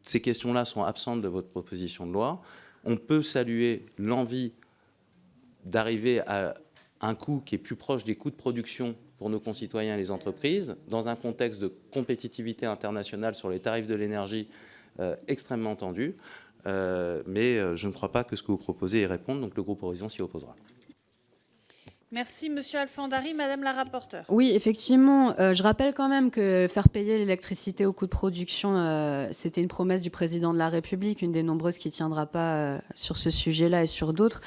ces questions-là sont absentes de votre proposition de loi. On peut saluer l'envie d'arriver à un coût qui est plus proche des coûts de production pour nos concitoyens et les entreprises, dans un contexte de compétitivité internationale sur les tarifs de l'énergie extrêmement tendus. Mais je ne crois pas que ce que vous proposez y réponde, donc le groupe Horizon s'y opposera. Merci, Monsieur Alfandari. Madame la rapporteure. Oui, effectivement. Je rappelle quand même que faire payer l'électricité au coût de production, c'était une promesse du président de la République, une des nombreuses qui ne tiendra pas sur ce sujet-là et sur d'autres.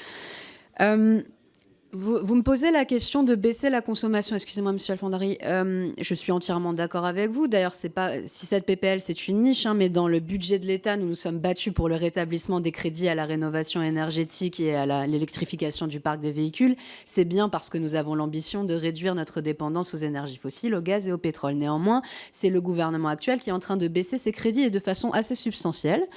Vous me posez la question de baisser la consommation. Excusez-moi, Monsieur Alfandari. Je suis entièrement d'accord avec vous. D'ailleurs, c'est pas si cette PPL, c'est une niche, mais dans le budget de l'État, nous nous sommes battus pour le rétablissement des crédits à la rénovation énergétique et à l'électrification du parc des véhicules. C'est bien parce que nous avons l'ambition de réduire notre dépendance aux énergies fossiles, au gaz et au pétrole. Néanmoins, c'est le gouvernement actuel qui est en train de baisser ses crédits et de façon assez substantielle.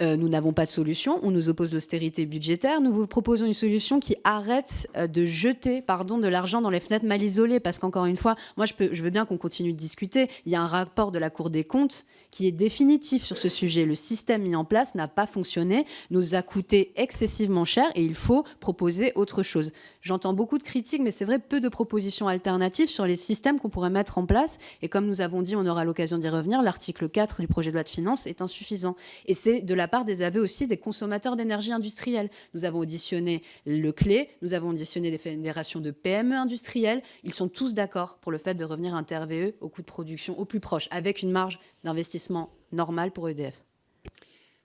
Nous n'avons pas de solution. On nous oppose l'austérité budgétaire. Nous vous proposons une solution qui arrête de jeter de l'argent dans les fenêtres mal isolées. Parce qu'encore une fois, moi, je veux bien qu'on continue de discuter. Il y a un rapport de la Cour des comptes qui est définitif sur ce sujet. Le système mis en place n'a pas fonctionné, nous a coûté excessivement cher et il faut proposer autre chose. J'entends beaucoup de critiques, mais c'est vrai, peu de propositions alternatives sur les systèmes qu'on pourrait mettre en place. Et comme nous avons dit, on aura l'occasion d'y revenir, l'article 4 du projet de loi de finances est insuffisant. Et c'est de la part des aveux aussi des consommateurs d'énergie industrielle. Nous avons auditionné le CLE, nous avons auditionné des fédérations de PME industrielles. Ils sont tous d'accord pour le fait de revenir à un TRVE au coût de production au plus proche, avec une marge d'investissement normale pour EDF.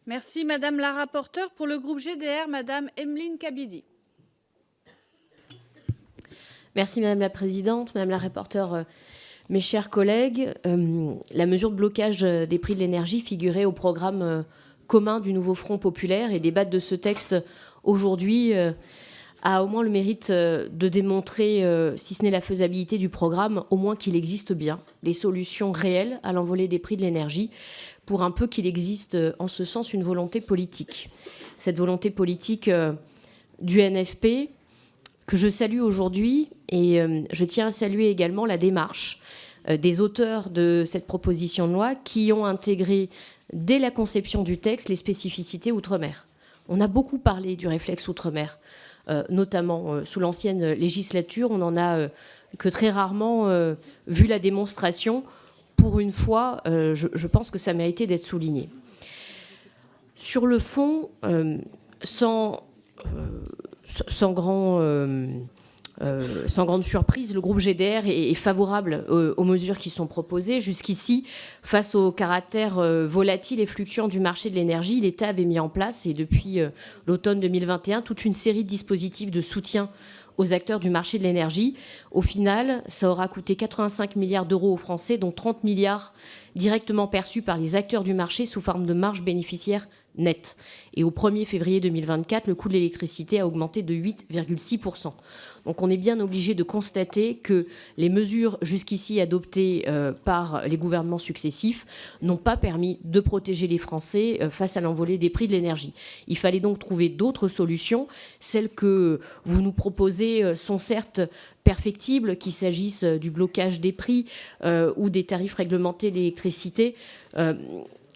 Merci, Madame la rapporteure. Pour le groupe GDR, Madame Emeline Kabidi. Merci Madame la Présidente, Madame la rapporteure, mes chers collègues. La mesure de blocage des prix de l'énergie figurait au programme commun du nouveau Front populaire et débattre de ce texte aujourd'hui a au moins le mérite de démontrer, si ce n'est la faisabilité du programme, au moins qu'il existe bien des solutions réelles à l'envolée des prix de l'énergie, pour un peu qu'il existe en ce sens une volonté politique. Cette volonté politique du NFP, que je salue aujourd'hui, et je tiens à saluer également la démarche des auteurs de cette proposition de loi qui ont intégré dès la conception du texte les spécificités outre-mer. On a beaucoup parlé du réflexe outre-mer, notamment sous l'ancienne législature. On n'en a que très rarement vu la démonstration. Pour une fois, je pense que ça méritait d'être souligné. Sur le fond, sans grande surprise, le groupe GDR est favorable aux mesures qui sont proposées. Jusqu'ici, face au caractère volatile et fluctuant du marché de l'énergie, l'État avait mis en place, et depuis l'automne 2021, toute une série de dispositifs de soutien aux acteurs du marché de l'énergie. Au final, ça aura coûté 85 milliards d'euros aux Français, dont 30 milliards directement perçus par les acteurs du marché sous forme de marge bénéficiaire nette. Et au 1er février 2024, le coût de l'électricité a augmenté de 8,6%. Donc on est bien obligé de constater que les mesures jusqu'ici adoptées par les gouvernements successifs n'ont pas permis de protéger les Français face à l'envolée des prix de l'énergie. Il fallait donc trouver d'autres solutions. Celles que vous nous proposez sont certes perfectibles, qu'il s'agisse du blocage des prix ou des tarifs réglementés de l'électricité,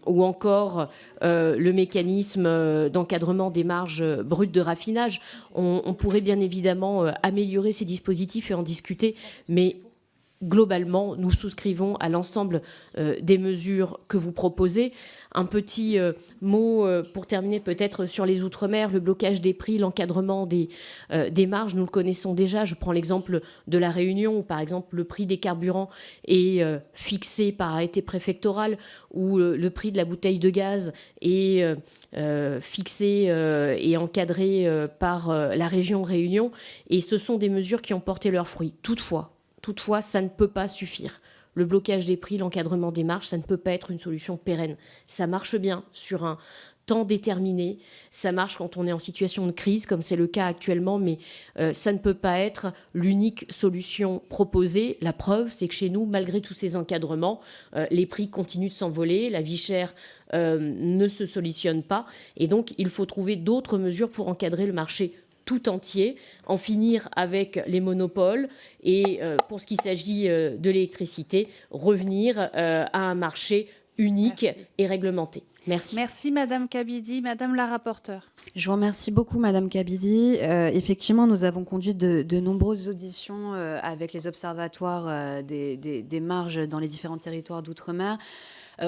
ou encore le mécanisme d'encadrement des marges brutes de raffinage. On pourrait bien évidemment améliorer ces dispositifs et en discuter, mais globalement, nous souscrivons à l'ensemble des mesures que vous proposez. Un petit mot pour terminer peut-être sur les Outre-mer, le blocage des prix, l'encadrement des marges, nous le connaissons déjà. Je prends l'exemple de La Réunion, où par exemple le prix des carburants est fixé par arrêté préfectoral, où le prix de la bouteille de gaz est fixé et encadré par la région Réunion. Et ce sont des mesures qui ont porté leurs fruits. Toutefois, ça ne peut pas suffire. Le blocage des prix, l'encadrement des marges, ça ne peut pas être une solution pérenne. Ça marche bien sur un temps déterminé. Ça marche quand on est en situation de crise, comme c'est le cas actuellement, mais ça ne peut pas être l'unique solution proposée. La preuve, c'est que chez nous, malgré tous ces encadrements, les prix continuent de s'envoler, la vie chère ne se solutionne pas. Et donc, il faut trouver d'autres mesures pour encadrer le marché tout entier, en finir avec les monopoles et, pour ce qui s'agit de l'électricité, revenir à un marché unique et réglementé. Merci. Merci Madame Kabidi. Madame la rapporteure. Je vous remercie beaucoup, Madame Kabidi. Effectivement, nous avons conduit de nombreuses auditions avec les observatoires des marges dans les différents territoires d'outre-mer.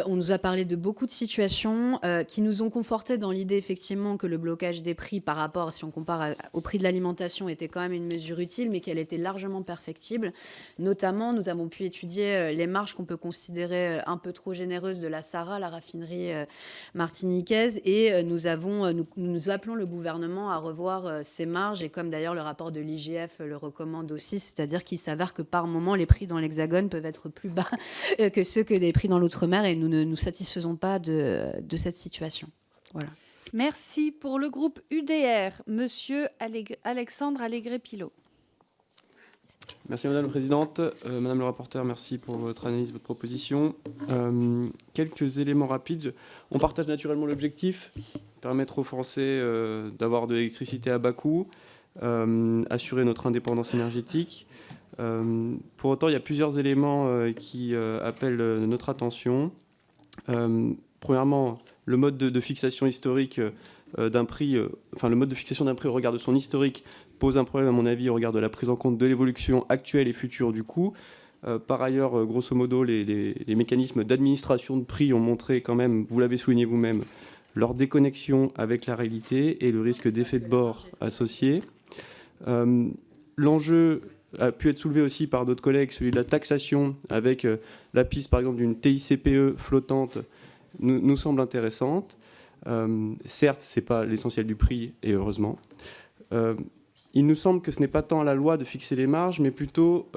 On nous a parlé de beaucoup de situations qui nous ont conforté dans l'idée effectivement que le blocage des prix par rapport, si on compare au prix de l'alimentation, était quand même une mesure utile, mais qu'elle était largement perfectible. Notamment, nous avons pu étudier les marges qu'on peut considérer un peu trop généreuses de la SARA, la raffinerie martiniquaise, et nous appelons le gouvernement à revoir ces marges, et comme d'ailleurs le rapport de l'IGF le recommande aussi, c'est-à-dire qu'il s'avère que par moment, les prix dans l'Hexagone peuvent être plus bas que ceux que des prix dans l'outre-mer, et nous ne nous satisfaisons pas de cette situation. Voilà. Merci. Pour le groupe UDR, Monsieur Alexandre Allégret-Pilot. Merci Madame la Présidente. Madame le rapporteur, merci pour votre analyse, votre proposition. Quelques éléments rapides. On partage naturellement l'objectif, permettre aux Français d'avoir de l'électricité à bas coût, assurer notre indépendance énergétique. Pour autant, il y a plusieurs éléments qui appellent notre attention. Premièrement, le mode de fixation historique d'un prix, le mode de fixation d'un prix au regard de son historique pose un problème, à mon avis, au regard de la prise en compte de l'évolution actuelle et future du coût. Par ailleurs, grosso modo, les mécanismes d'administration de prix ont montré quand même, vous l'avez souligné vous-même, leur déconnexion avec la réalité et le risque d'effet de bord associé. L'enjeu a pu être soulevé aussi par d'autres collègues, celui de la taxation, avec la piste par exemple d'une TICPE flottante, nous semble intéressante. Certes, ce n'est pas l'essentiel du prix, et heureusement. Il nous semble que ce n'est pas tant à la loi de fixer les marges, mais plutôt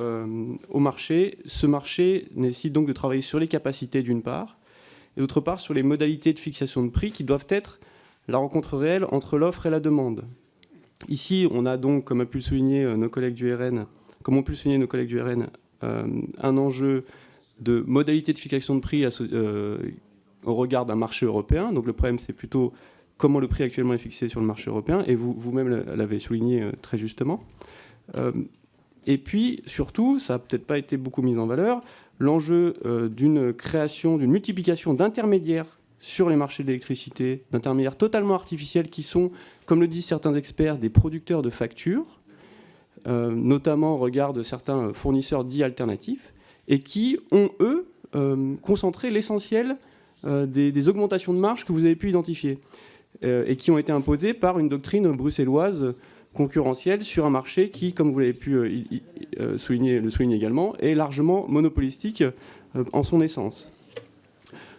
au marché. Ce marché nécessite donc de travailler sur les capacités d'une part, et d'autre part sur les modalités de fixation de prix qui doivent être la rencontre réelle entre l'offre et la demande. Ici, on a donc, comme ont pu le souligner nos collègues du RN, un enjeu de modalité de fixation de prix au regard d'un marché européen. Donc le problème, c'est plutôt comment le prix actuellement est fixé sur le marché européen, et vous-même l'avez souligné très justement. Et puis, surtout, ça n'a peut-être pas été beaucoup mis en valeur, l'enjeu d'une création, d'une multiplication d'intermédiaires sur les marchés de l'électricité, d'intermédiaires totalement artificiels qui sont, comme le disent certains experts, des producteurs de factures, notamment au regard de certains fournisseurs dits alternatifs, et qui ont, eux, concentré l'essentiel des augmentations de marge que vous avez pu identifier, et qui ont été imposées par une doctrine bruxelloise concurrentielle sur un marché qui, comme vous l'avez pu le souligner également, est largement monopolistique en son essence.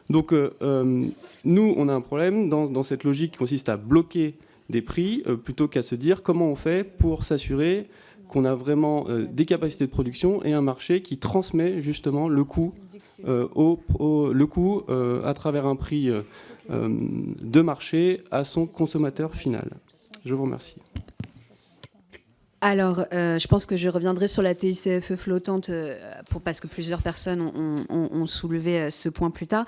Donc nous, on a un problème dans cette logique qui consiste à bloquer des prix plutôt qu'à se dire comment on fait pour s'assurer qu'on a vraiment des capacités de production et un marché qui transmet justement le coût, à travers un prix de marché à son consommateur final. Je vous remercie. Alors, je pense que je reviendrai sur la TICFE flottante parce que plusieurs personnes ont soulevé ce point plus tard.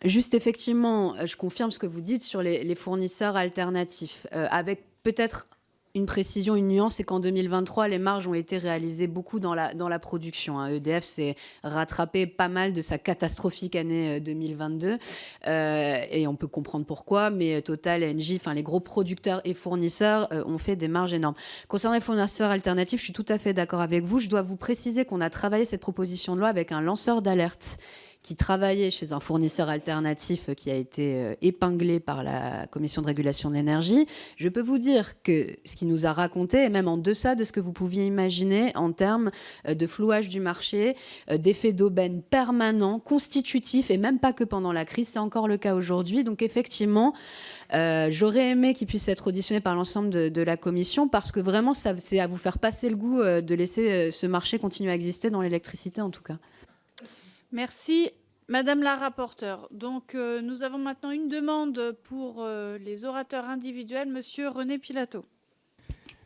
Juste, effectivement, je confirme ce que vous dites sur les fournisseurs alternatifs, avec peut-être une précision, une nuance, c'est qu'en 2023, les marges ont été réalisées beaucoup dans la production. EDF s'est rattrapé pas mal de sa catastrophique année 2022, et on peut comprendre pourquoi, mais Total, Engie, enfin les gros producteurs et fournisseurs ont fait des marges énormes. Concernant les fournisseurs alternatifs, je suis tout à fait d'accord avec vous. Je dois vous préciser qu'on a travaillé cette proposition de loi avec un lanceur d'alerte qui travaillait chez un fournisseur alternatif qui a été épinglé par la Commission de régulation de l'énergie. Je peux vous dire que ce qu'il nous a raconté est même en deçà de ce que vous pouviez imaginer en termes de flouage du marché, d'effet d'aubaine permanent, constitutif, et même pas que pendant la crise, c'est encore le cas aujourd'hui. Donc effectivement, j'aurais aimé qu'il puisse être auditionné par l'ensemble de la Commission, parce que vraiment, c'est à vous faire passer le goût de laisser ce marché continuer à exister dans l'électricité en tout cas. Merci, Madame la rapporteure. Donc, nous avons maintenant une demande pour les orateurs individuels. Monsieur René Pilato.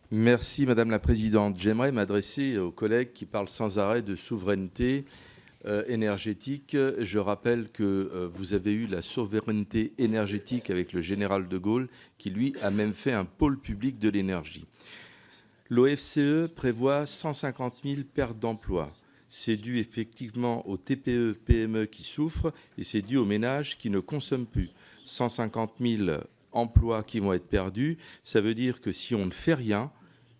Merci, Madame la Présidente. J'aimerais m'adresser aux collègues qui parlent sans arrêt de souveraineté énergétique. Je rappelle que vous avez eu la souveraineté énergétique avec le général de Gaulle, qui, lui, a même fait un pôle public de l'énergie. L'OFCE prévoit 150 000 pertes d'emplois. C'est dû effectivement aux TPE, PME qui souffrent, et c'est dû aux ménages qui ne consomment plus. 150 000 emplois qui vont être perdus, ça veut dire que si on ne fait rien,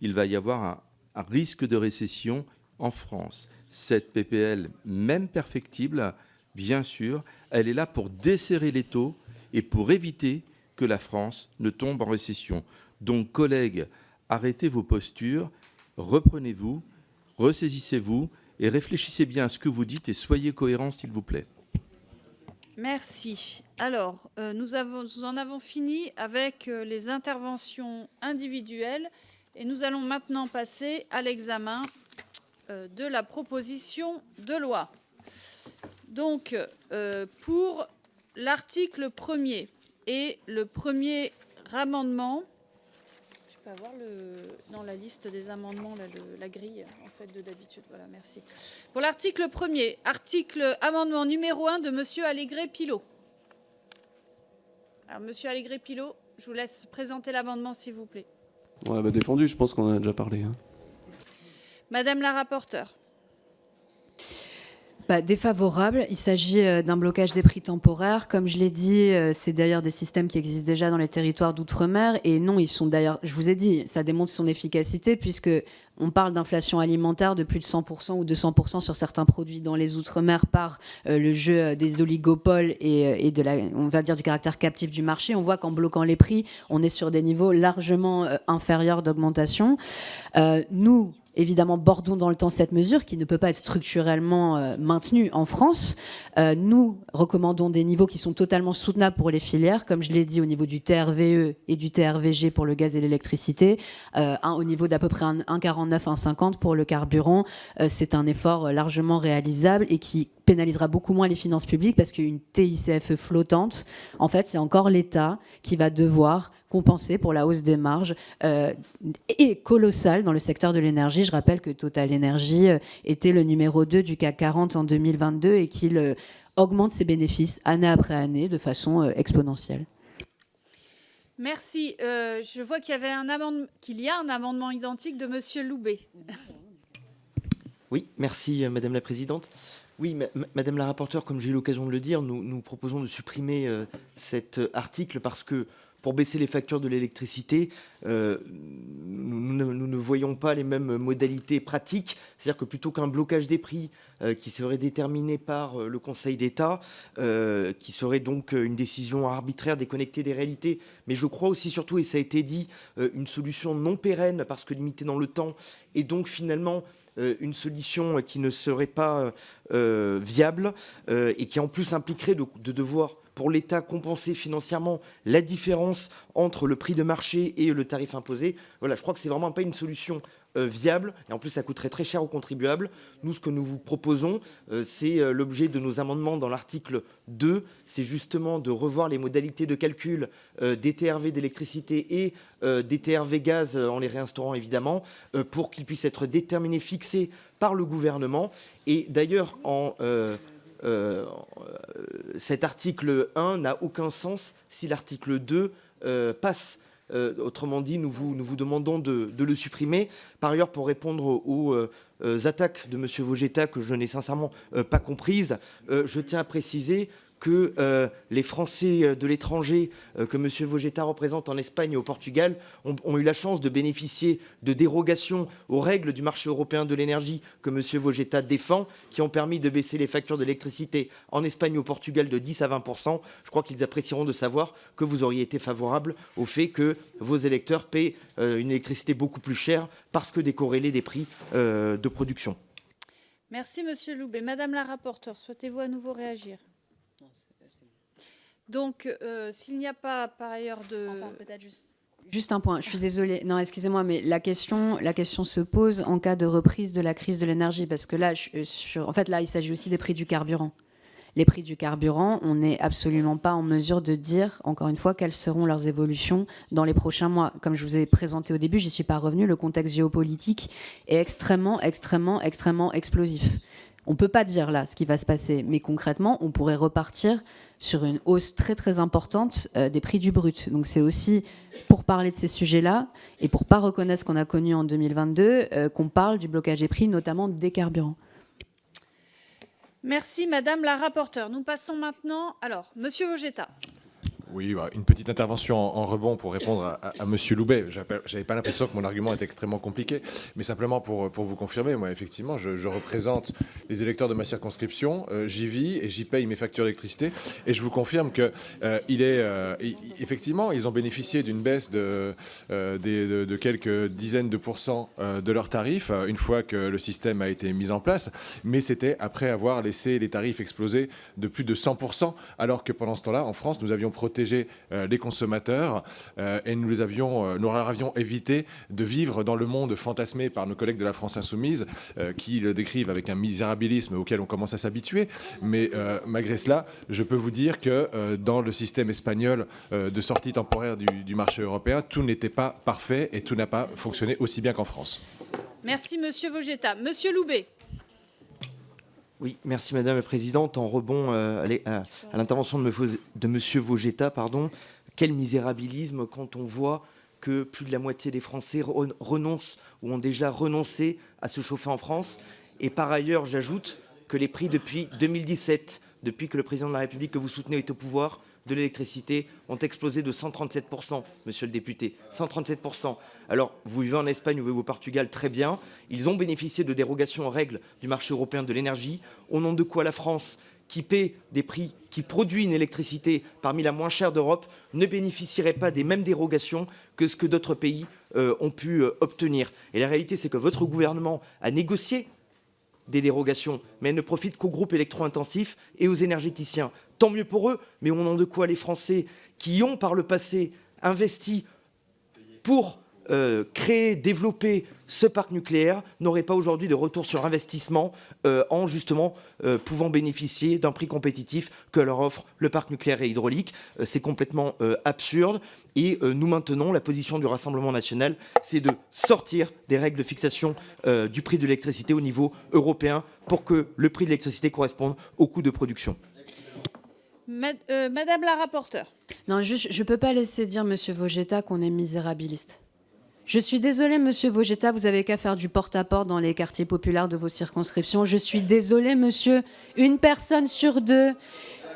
il va y avoir un risque de récession en France. Cette PPL, même perfectible, bien sûr, elle est là pour desserrer les taux et pour éviter que la France ne tombe en récession. Donc, collègues, arrêtez vos postures, reprenez-vous, ressaisissez-vous, et réfléchissez bien à ce que vous dites et soyez cohérents, s'il vous plaît. Merci. Alors, nous en avons fini avec les interventions individuelles et nous allons maintenant passer à l'examen de la proposition de loi. Donc, pour l'article 1er et le premier amendement, je peux avoir dans la liste des amendements la grille en fait de d'habitude. Voilà, merci. Pour l'article 1er, amendement numéro 1 de Monsieur Allégret-Pilot. Alors Monsieur Allégret-Pilot, je vous laisse présenter l'amendement s'il vous plaît. On l'a défendu, je pense qu'on en a déjà parlé. Madame la rapporteure. Défavorable. Il s'agit d'un blocage des prix temporaires. Comme je l'ai dit, c'est d'ailleurs des systèmes qui existent déjà dans les territoires d'outre-mer. Et non, ils sont d'ailleurs, je vous ai dit, ça démontre son efficacité puisque on parle d'inflation alimentaire de plus de 100% ou 200% sur certains produits dans les outre-mer par le jeu des oligopoles et on va dire du caractère captif du marché. On voit qu'en bloquant les prix, on est sur des niveaux largement inférieurs d'augmentation. Nous, évidemment, bordons dans le temps cette mesure qui ne peut pas être structurellement maintenue en France. Nous recommandons des niveaux qui sont totalement soutenables pour les filières, comme je l'ai dit, au niveau du TRVE et du TRVG pour le gaz et l'électricité, au niveau d'à peu près 1,49, 1,50 pour le carburant. C'est un effort largement réalisable et qui pénalisera beaucoup moins les finances publiques parce qu'une TICFE flottante, en fait, c'est encore l'État qui va devoir compenser pour la hausse des marges et colossale dans le secteur de l'énergie. Je rappelle que Total Energy était le numéro 2 du CAC 40 en 2022 et qu'il augmente ses bénéfices année après année de façon exponentielle. Merci. Je vois qu'il y a un amendement identique de Monsieur Loubet. Oui, merci Madame la Présidente. Oui, Madame la rapporteure, comme j'ai eu l'occasion de le dire, nous proposons de supprimer cet article parce que pour baisser les factures de l'électricité, nous ne voyons pas les mêmes modalités pratiques. C'est-à-dire que plutôt qu'un blocage des prix qui serait déterminé par le Conseil d'État, qui serait donc une décision arbitraire déconnectée des réalités, mais je crois aussi surtout, et ça a été dit, une solution non pérenne parce que limitée dans le temps, et donc finalement une solution qui ne serait pas viable et qui en plus impliquerait de devoir pour l'État compenser financièrement la différence entre le prix de marché et le tarif imposé. Voilà, je crois que c'est vraiment pas une solution viable et en plus ça coûterait très cher aux contribuables. Nous, ce que nous vous proposons, c'est l'objet de nos amendements dans l'article 2, c'est justement de revoir les modalités de calcul des TRV d'électricité et des TRV gaz en les réinstaurant évidemment pour qu'ils puissent être déterminés, fixés par le gouvernement. Et d'ailleurs, cet article 1 n'a aucun sens si l'article 2 passe. Autrement dit, nous vous demandons de le supprimer. Par ailleurs, pour répondre aux attaques de M. Vogetta, que je n'ai sincèrement pas comprises, je tiens à préciser que les Français de l'étranger que M. Vogetta représente en Espagne et au Portugal ont eu la chance de bénéficier de dérogations aux règles du marché européen de l'énergie que M. Vogetta défend, qui ont permis de baisser les factures d'électricité en Espagne et au Portugal de 10 à 20%. Je crois qu'ils apprécieront de savoir que vous auriez été favorable au fait que vos électeurs paient une électricité beaucoup plus chère parce que décorrélée des prix de production. Merci Monsieur Loubet. Madame la rapporteure, souhaitez-vous à nouveau réagir ? Donc, s'il n'y a pas par ailleurs de... Enfin, peut-être juste un point, je suis désolée. Non, excusez-moi, mais la question se pose en cas de reprise de la crise de l'énergie, parce que là, en fait, là, il s'agit aussi des prix du carburant. Les prix du carburant, on n'est absolument pas en mesure de dire, encore une fois, quelles seront leurs évolutions dans les prochains mois. Comme je vous ai présenté au début, j'y suis pas revenue, le contexte géopolitique est extrêmement explosif. On ne peut pas dire là ce qui va se passer, mais concrètement, on pourrait repartir sur une hausse très importante des prix du brut. Donc c'est aussi pour parler de ces sujets-là et pour ne pas reconnaître ce qu'on a connu en 2022 qu'on parle du blocage des prix, notamment des carburants. Merci Madame la rapporteure. Nous passons maintenant... Alors, Monsieur Vogetta. Oui, une petite intervention en rebond pour répondre à Monsieur Loubet. J'avais pas l'impression que mon argument était extrêmement compliqué, mais simplement pour vous confirmer, moi effectivement, je représente les électeurs de ma circonscription, j'y vis et j'y paye mes factures d'électricité, et je vous confirme que effectivement, ils ont bénéficié d'une baisse de quelques dizaines de pourcents de leurs tarifs une fois que le système a été mis en place, mais c'était après avoir laissé les tarifs exploser de plus de 100%, alors que pendant ce temps-là, en France, nous avions protégé les consommateurs et nous leur avions évité de vivre dans le monde fantasmé par nos collègues de la France Insoumise qui le décrivent avec un misérabilisme auquel on commence à s'habituer. Mais malgré cela, je peux vous dire que dans le système espagnol de sortie temporaire du marché européen, tout n'était pas parfait et tout n'a pas fonctionné aussi bien qu'en France. Merci Monsieur Vogetta. Monsieur Loubet. Oui, merci Madame la Présidente. En rebond à l'intervention de Monsieur Vogetta, pardon, quel misérabilisme quand on voit que plus de la moitié des Français renoncent ou ont déjà renoncé à se chauffer en France. Et par ailleurs, j'ajoute que les prix depuis 2017, depuis que le président de la République que vous soutenez est au pouvoir, de l'électricité ont explosé de 137%, monsieur le député, 137%. Alors, vous vivez en Espagne, vous vivez au Portugal, très bien. Ils ont bénéficié de dérogations aux règles du marché européen de l'énergie, au nom de quoi la France, qui paie des prix, qui produit une électricité parmi la moins chère d'Europe, ne bénéficierait pas des mêmes dérogations que ce que d'autres pays ont pu obtenir. Et la réalité, c'est que votre gouvernement a négocié des dérogations, mais elles ne profitent qu'aux groupes électro-intensifs et aux énergéticiens. Tant mieux pour eux, mais au nom de quoi les Français qui ont par le passé investi pour créer, développer ce parc nucléaire n'aurait pas aujourd'hui de retour sur investissement en justement pouvant bénéficier d'un prix compétitif que leur offre le parc nucléaire et hydraulique. C'est complètement absurde et nous maintenons la position du Rassemblement national, c'est de sortir des règles de fixation du prix de l'électricité au niveau européen pour que le prix de l'électricité corresponde au coût de production. Madame la rapporteure. Non, je ne peux pas laisser dire, Monsieur Vogetta, qu'on est misérabiliste. Je suis désolée, Monsieur Vogetta, vous avez qu'à faire du porte-à-porte dans les quartiers populaires de vos circonscriptions. Je suis désolée, monsieur. Une personne sur deux,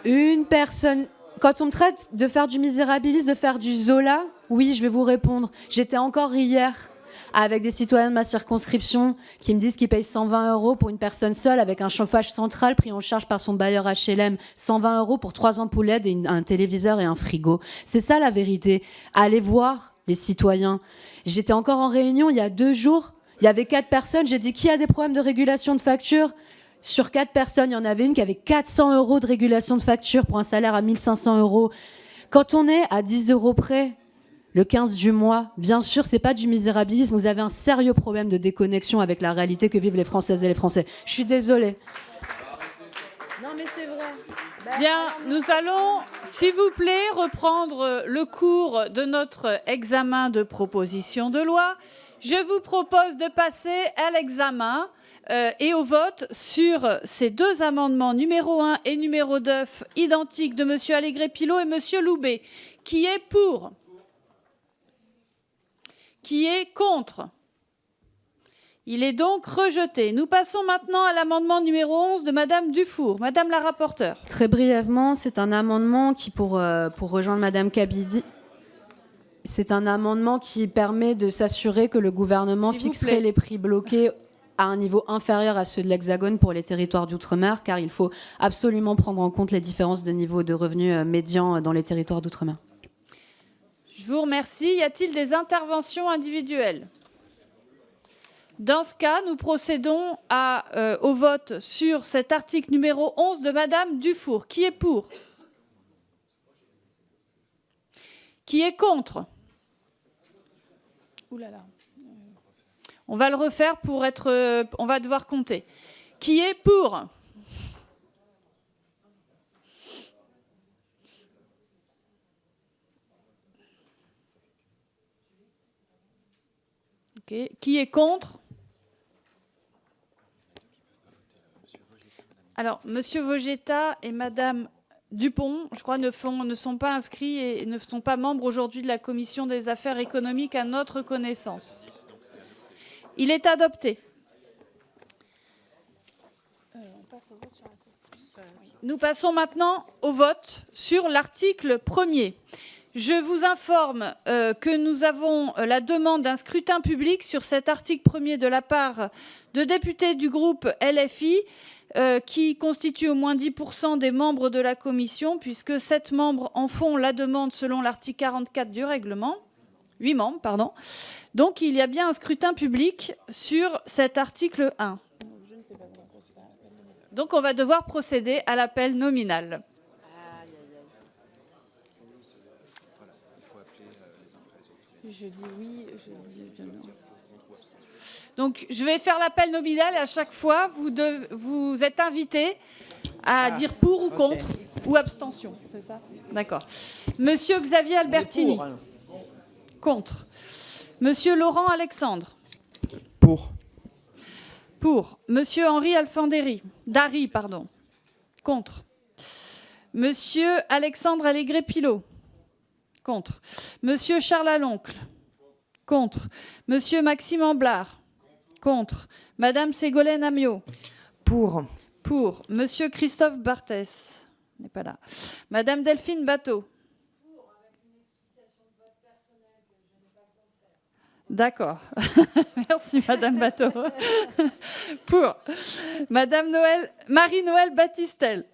une personne... Quand on me traite de faire du misérabilisme, de faire du Zola, oui, je vais vous répondre. J'étais encore hier avec des citoyens de ma circonscription qui me disent qu'ils payent 120 € pour une personne seule avec un chauffage central pris en charge par son bailleur HLM. 120 € pour 3 ampoules LED, et un téléviseur et un frigo. C'est ça la vérité. Allez voir les citoyens. J'étais encore en réunion il y a 2 jours. Il y avait 4 personnes. J'ai dit, qui a des problèmes de régulation de facture ? Sur 4 personnes, il y en avait une qui avait 400 € de régulation de facture pour un salaire à 1 500 €. Quand on est à 10 € près, le 15 du mois, bien sûr, c'est pas du misérabilisme. Vous avez un sérieux problème de déconnexion avec la réalité que vivent les Françaises et les Français. Je suis désolée. Non, mais c'est vrai. Bien, nous allons, s'il vous plaît, reprendre le cours de notre examen de proposition de loi. Je vous propose de passer à l'examen et au vote sur ces 2 amendements, numéro 1 et numéro 2, identiques de M. Allégret-Pilot et M. Loubet. Qui est pour ? Qui est contre ? Il est donc rejeté. Nous passons maintenant à l'amendement numéro 11 de Madame Dufour. Madame la rapporteure. Très brièvement, c'est un amendement qui, pour rejoindre Madame Kabidi, c'est un amendement qui permet de s'assurer que le gouvernement fixerait les prix bloqués à un niveau inférieur à ceux de l'Hexagone pour les territoires d'outre-mer, car il faut absolument prendre en compte les différences de niveau de revenus médians dans les territoires d'outre-mer. Je vous remercie. Y a-t-il des interventions individuelles ? Dans ce cas, nous procédons au vote sur cet article numéro 11 de Madame Dufour. Qui est pour ? Qui est contre ? Ouh là là. On va le refaire pour être... on va devoir compter. Qui est pour ? Okay. Qui est contre ? Alors, Monsieur Vogetta et Madame Dupont, je crois, ne sont pas inscrits et ne sont pas membres aujourd'hui de la Commission des affaires économiques à notre connaissance. Il est adopté. Nous passons maintenant au vote sur l'article 1er. Je vous informe que nous avons la demande d'un scrutin public sur cet article 1er de la part de députés du groupe LFI qui constituent au moins 10% des membres de la commission, puisque 7 membres en font la demande selon l'article 44 du règlement. 8 membres, pardon. Donc il y a bien un scrutin public sur cet article 1. Donc on va devoir procéder à l'appel nominal. Je dis oui, je dis non. Donc, je vais faire l'appel nominal et à chaque fois, vous êtes invité à dire pour ou contre ou abstention. C'est ça ? D'accord. Monsieur Xavier Albertini. Contre. Monsieur Laurent Alexandre. Pour. Pour. Monsieur Henri Alfandéry. Dari, pardon. Contre. Monsieur Alexandre Allégret-Pilot. Contre. Monsieur Charles Aloncle. Contre. Monsieur Maxime Amblard. Contre. Madame Ségolène Amiot. Pour. Pour. Monsieur Christophe Barthès. N'est pas là. Madame Delphine Bateau. Pour, avec une explication de vote personnelle que je n'ai pas le temps de faire. D'accord. Merci, Madame Bateau. Pour. Madame Marie-Noël Battistel.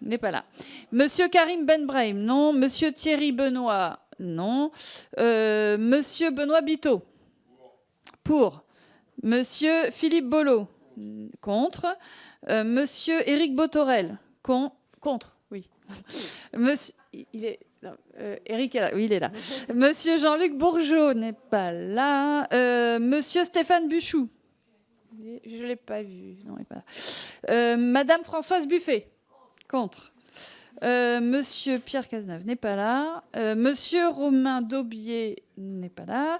N'est pas là. Monsieur Karim Benbrahim, non. Monsieur Thierry Benoît, non. Monsieur Benoît Biteau. Pour. Monsieur Philippe Bollot. Contre. Monsieur Éric Botorel. Contre, oui. Monsieur, il est, non, Eric est là, oui, il est là. Monsieur Jean-Luc Bourgeot n'est pas là. Monsieur Stéphane Buchou. Je ne l'ai pas vu. Non, il n'est pas là. Madame Françoise Buffet. Contre. Monsieur Pierre Cazeneuve n'est pas là. Monsieur Romain Daubier n'est pas là.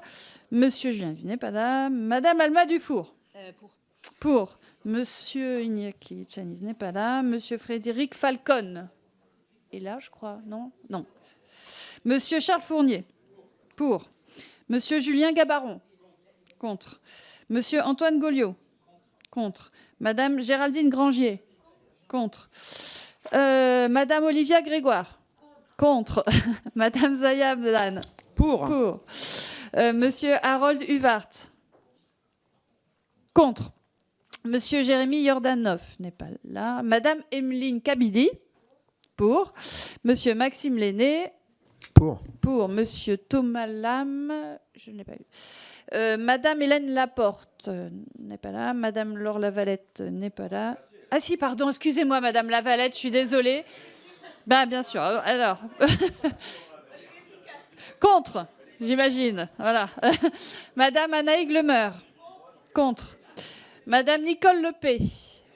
Monsieur Julien Duy n'est pas là. Madame Alma Dufour. Pour. Monsieur Iñaki Chaniz n'est pas là. Monsieur Frédéric Falcon est là, je crois. Non. Non. Monsieur Charles Fournier. Pour. Monsieur Julien Gabaron. Contre. Monsieur Antoine Gauliot. Contre. Madame Géraldine Grangier. Contre. Madame Olivia Grégoire. Contre. Madame Zaya Abdan. Pour. Monsieur Harold Huvart. Contre. Monsieur Jérémy Jordanov n'est pas là. Madame Emeline Kabidi. Pour. Monsieur Maxime Lenné. Pour. Monsieur Thomas Lam. Je ne l'ai pas eu. Madame Hélène Laporte n'est pas là. Madame Laure Lavalette n'est pas là. Ah si, pardon, excusez-moi, Madame Lavalette, je suis désolée. Ben, bien sûr. Alors. Contre, j'imagine. Voilà. Madame Anaïg Lemeur. Contre. Madame Nicole Lepé.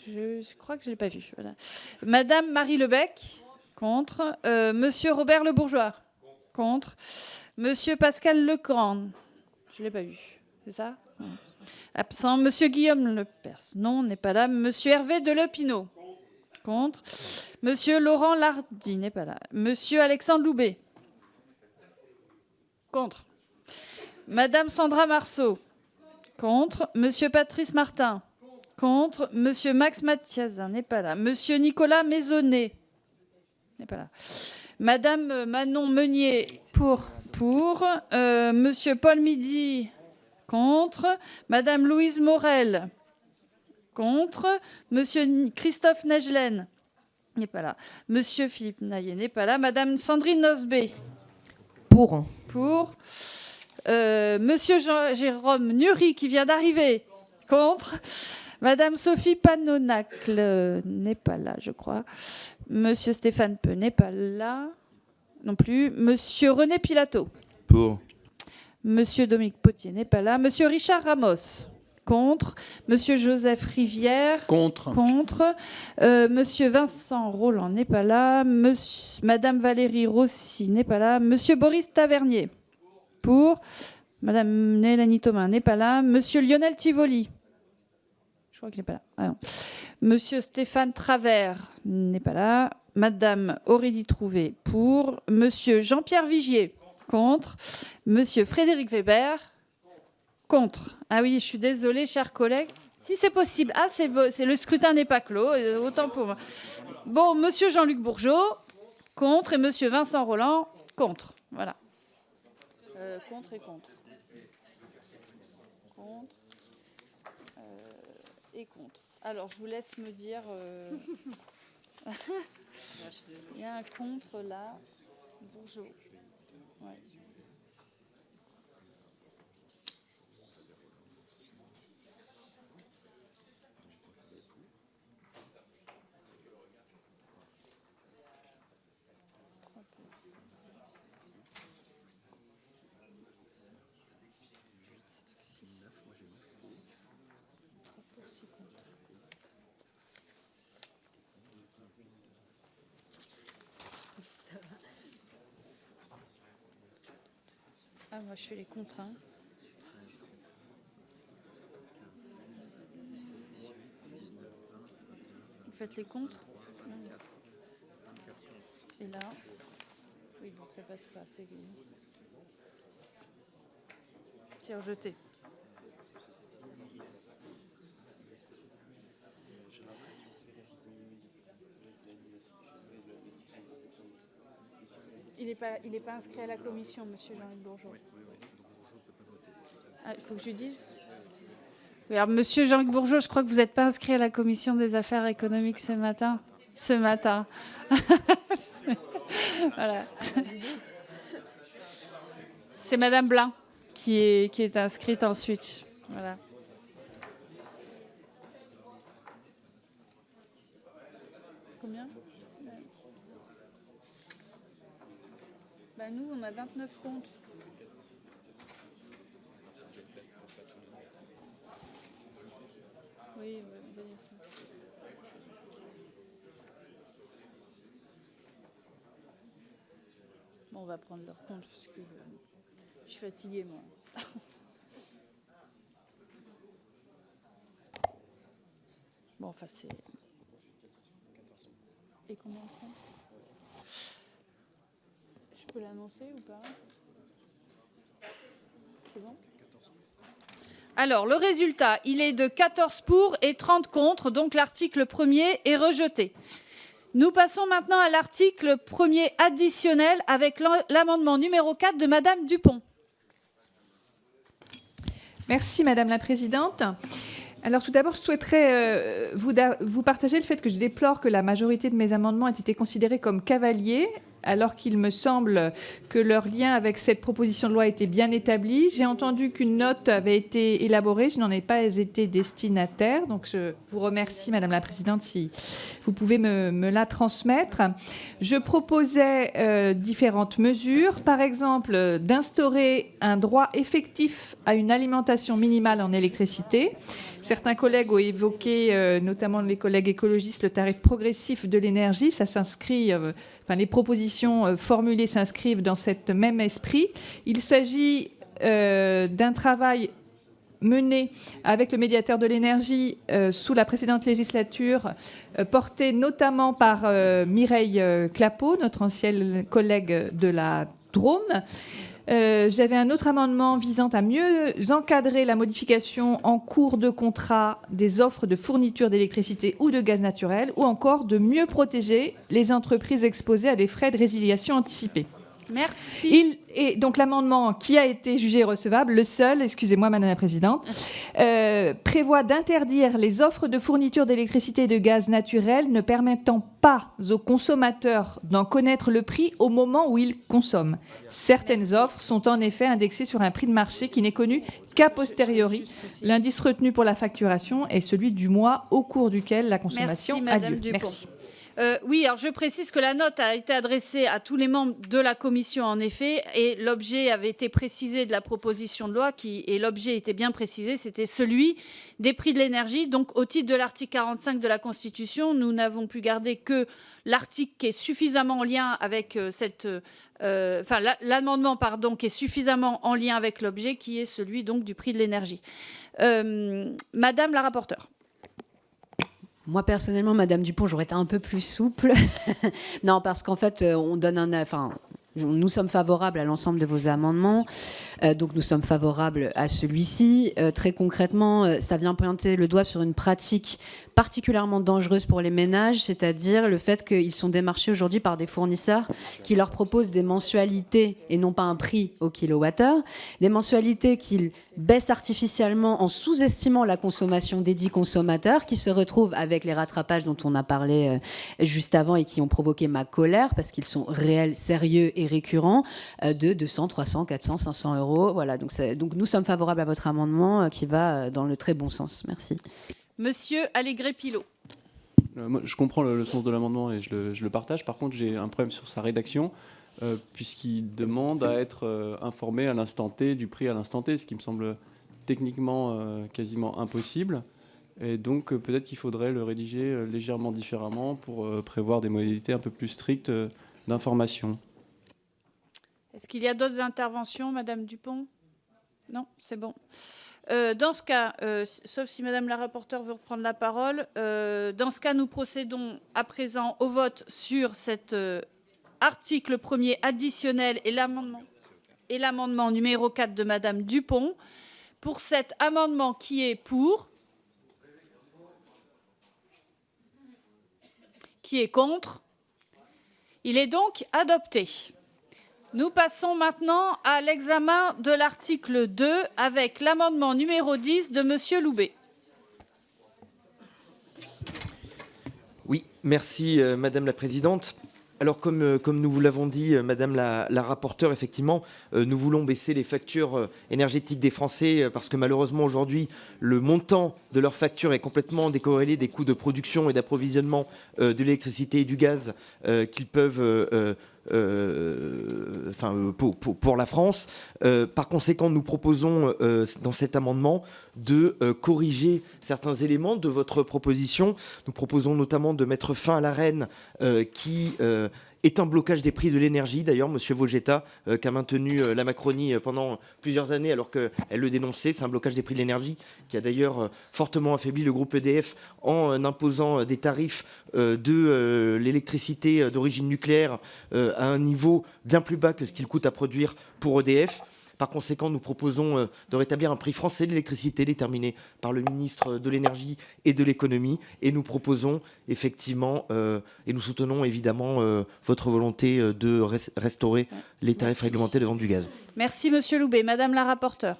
Je crois que je ne l'ai pas vue. Voilà. Madame Marie Lebec. Contre. Monsieur Robert Le Bourgeois. Contre. Monsieur Pascal Legrand. Je ne l'ai pas vu. C'est ça? Non. Absent. Monsieur Guillaume Lepers. Non, n'est pas là. Monsieur Hervé Delepinot. Contre. Monsieur Laurent Lardy n'est pas là. Monsieur Alexandre Loubet. Contre. Madame Sandra Marceau. Contre. Monsieur Patrice Martin. Contre. Monsieur Max Mathiazin n'est pas là. Monsieur Nicolas Maisonnet n'est pas là. Madame Manon Meunier. Pour. Monsieur Paul Midi. Contre. Madame Louise Morel. Contre. Monsieur Christophe Negelen n'est pas là. Monsieur Philippe Naillet n'est pas là. Madame Sandrine Nosbé. Pour. Monsieur Jérôme Nury qui vient d'arriver. Contre. Madame Sophie Panonacle n'est pas là, je crois. Monsieur Stéphane Peu n'est pas là non plus. Monsieur René Pilato. Pour. Monsieur Dominique Potier n'est pas là. Monsieur Richard Ramos. Contre. Monsieur Joseph Rivière. Contre. Monsieur Vincent Roland n'est pas là. Madame Valérie Rossi n'est pas là. Monsieur Boris Tavernier. Pour. Madame Nélanie Thomas n'est pas là. Monsieur Lionel Tivoli. Je crois qu'il n'est pas là. Ah non. Monsieur Stéphane Travers n'est pas là. Madame Aurélie Trouvé. Pour. Monsieur Jean-Pierre Vigier. Contre. Monsieur Frédéric Weber. Contre. Ah oui, je suis désolée, chers collègues. Si c'est possible. Ah, c'est le scrutin n'est pas clos. Autant pour moi. Bon, monsieur Jean-Luc Bourgeot. Contre. Et monsieur Vincent Roland. Contre. Voilà. Contre et contre. Contre. Et contre. Alors, je vous laisse me dire... Il y a un contre là. Bourgeot. Ouais. Ah, moi, je fais les contre. Hein. Vous faites les contre? Et là? Oui, donc ça passe pas. C'est rejeté. Il n'est pas inscrit à la commission, monsieur Jean-Luc Bourgeot. Ah, il faut que je lui dise. Oui, alors, monsieur Jean-Luc Bourgeot, je crois que vous n'êtes pas inscrit à la commission des affaires économiques ce matin. Voilà. C'est madame Blin qui est inscrite ensuite. Voilà. Combien? Bah nous, on a 29 contre. Oui, on va dire ça. Bon, on va prendre leur compte parce que je suis fatiguée, moi. Bon, enfin, c'est... Et combien on prend ? Je peux l'annoncer ou pas ? C'est bon ? Alors, le résultat, il est de 14 pour et 30 contre, donc l'article 1er est rejeté. Nous passons maintenant à l'article 1er additionnel avec l'amendement numéro 4 de Madame Dupont. Merci Madame la Présidente. Alors tout d'abord, je souhaiterais vous partager le fait que je déplore que la majorité de mes amendements aient été considérés comme cavaliers, alors qu'il me semble que leur lien avec cette proposition de loi était bien établi. J'ai entendu qu'une note avait été élaborée, je n'en ai pas été destinataire, donc je vous remercie Madame la Présidente si vous pouvez me la transmettre. Je proposais différentes mesures, par exemple d'instaurer un droit effectif à une alimentation minimale en électricité. Certains collègues ont évoqué, notamment les collègues écologistes, le tarif progressif de l'énergie. Ça s'inscrit, les propositions formulées s'inscrivent dans cet même esprit. Il s'agit d'un travail mené avec le médiateur de l'énergie sous la précédente législature, porté notamment par Mireille Clapeau, notre ancienne collègue de la Drôme. J'avais un autre amendement visant à mieux encadrer la modification en cours de contrat des offres de fourniture d'électricité ou de gaz naturel, ou encore de mieux protéger les entreprises exposées à des frais de résiliation anticipés. Merci. Et donc l'amendement qui a été jugé recevable, le seul, excusez-moi Madame la Présidente, prévoit d'interdire les offres de fourniture d'électricité et de gaz naturel ne permettant pas aux consommateurs d'en connaître le prix au moment où ils consomment. Certaines offres sont en effet indexées sur un prix de marché qui n'est connu qu'a posteriori. L'indice retenu pour la facturation est celui du mois au cours duquel la consommation a lieu. Merci. Oui, alors je précise que la note a été adressée à tous les membres de la commission, en effet, et l'objet avait été précisé de la proposition de loi, et l'objet était bien précisé, c'était celui des prix de l'énergie. Donc, au titre de l'article 45 de la Constitution, nous n'avons pu garder que l'article qui est suffisamment en lien avec l'amendement, qui est suffisamment en lien avec l'objet, qui est celui donc du prix de l'énergie. Madame la rapporteure. Moi, personnellement, Madame Dupont, j'aurais été un peu plus souple. Non, parce qu'en fait, nous sommes favorables à l'ensemble de vos amendements. Donc, nous sommes favorables à celui-ci. Très concrètement, ça vient pointer le doigt sur une pratique particulièrement dangereuse pour les ménages, c'est-à-dire le fait qu'ils sont démarchés aujourd'hui par des fournisseurs qui leur proposent des mensualités et non pas un prix au kilowattheure, des mensualités qu'ils baissent artificiellement en sous-estimant la consommation des dits consommateurs, qui se retrouvent avec les rattrapages dont on a parlé juste avant et qui ont provoqué ma colère parce qu'ils sont réels, sérieux et récurrents, de 200, 300, 400, 500 euros. Voilà, donc nous sommes favorables à votre amendement qui va dans le très bon sens. Merci. Monsieur Allégret-Pilot. Moi, je comprends le sens de l'amendement et je le partage. Par contre, j'ai un problème sur sa rédaction, puisqu'il demande à être informé à l'instant T du prix à l'instant T, ce qui me semble techniquement quasiment impossible. Et donc, peut-être qu'il faudrait le rédiger légèrement différemment pour prévoir des modalités un peu plus strictes d'information. Est-ce qu'il y a d'autres interventions, Madame Dupont ? Non, c'est bon. Dans ce cas, sauf si Madame la rapporteure veut reprendre la parole, dans ce cas, nous procédons à présent au vote sur cet article 1er additionnel et l'amendement numéro 4 de Madame Dupont. Pour cet amendement, qui est pour ? Qui est contre ? Il est donc adopté. Nous passons maintenant à l'examen de l'article 2 avec l'amendement numéro 10 de Monsieur Loubet. Oui, merci Madame la Présidente. Alors comme nous vous l'avons dit, Madame la rapporteure, effectivement, nous voulons baisser les factures énergétiques des Français parce que malheureusement aujourd'hui, le montant de leurs factures est complètement décorrélé des coûts de production et d'approvisionnement de l'électricité et du gaz qu'ils peuvent pour la France. Par conséquent, nous proposons dans cet amendement de corriger certains éléments de votre proposition. Nous proposons notamment de mettre fin à l'Arenh qui est un blocage des prix de l'énergie. D'ailleurs, M. Vogetta, qui a maintenu la Macronie pendant plusieurs années alors qu'elle le dénonçait, c'est un blocage des prix de l'énergie qui a d'ailleurs fortement affaibli le groupe EDF en imposant des tarifs de l'électricité d'origine nucléaire à un niveau bien plus bas que ce qu'il coûte à produire pour EDF. Par conséquent, nous proposons de rétablir un prix français de l'électricité déterminé par le ministre de l'Énergie et de l'Économie. Et nous proposons effectivement, et nous soutenons évidemment votre volonté de restaurer les tarifs réglementés de vente du gaz. Merci, Monsieur Loubet. Madame la rapporteure.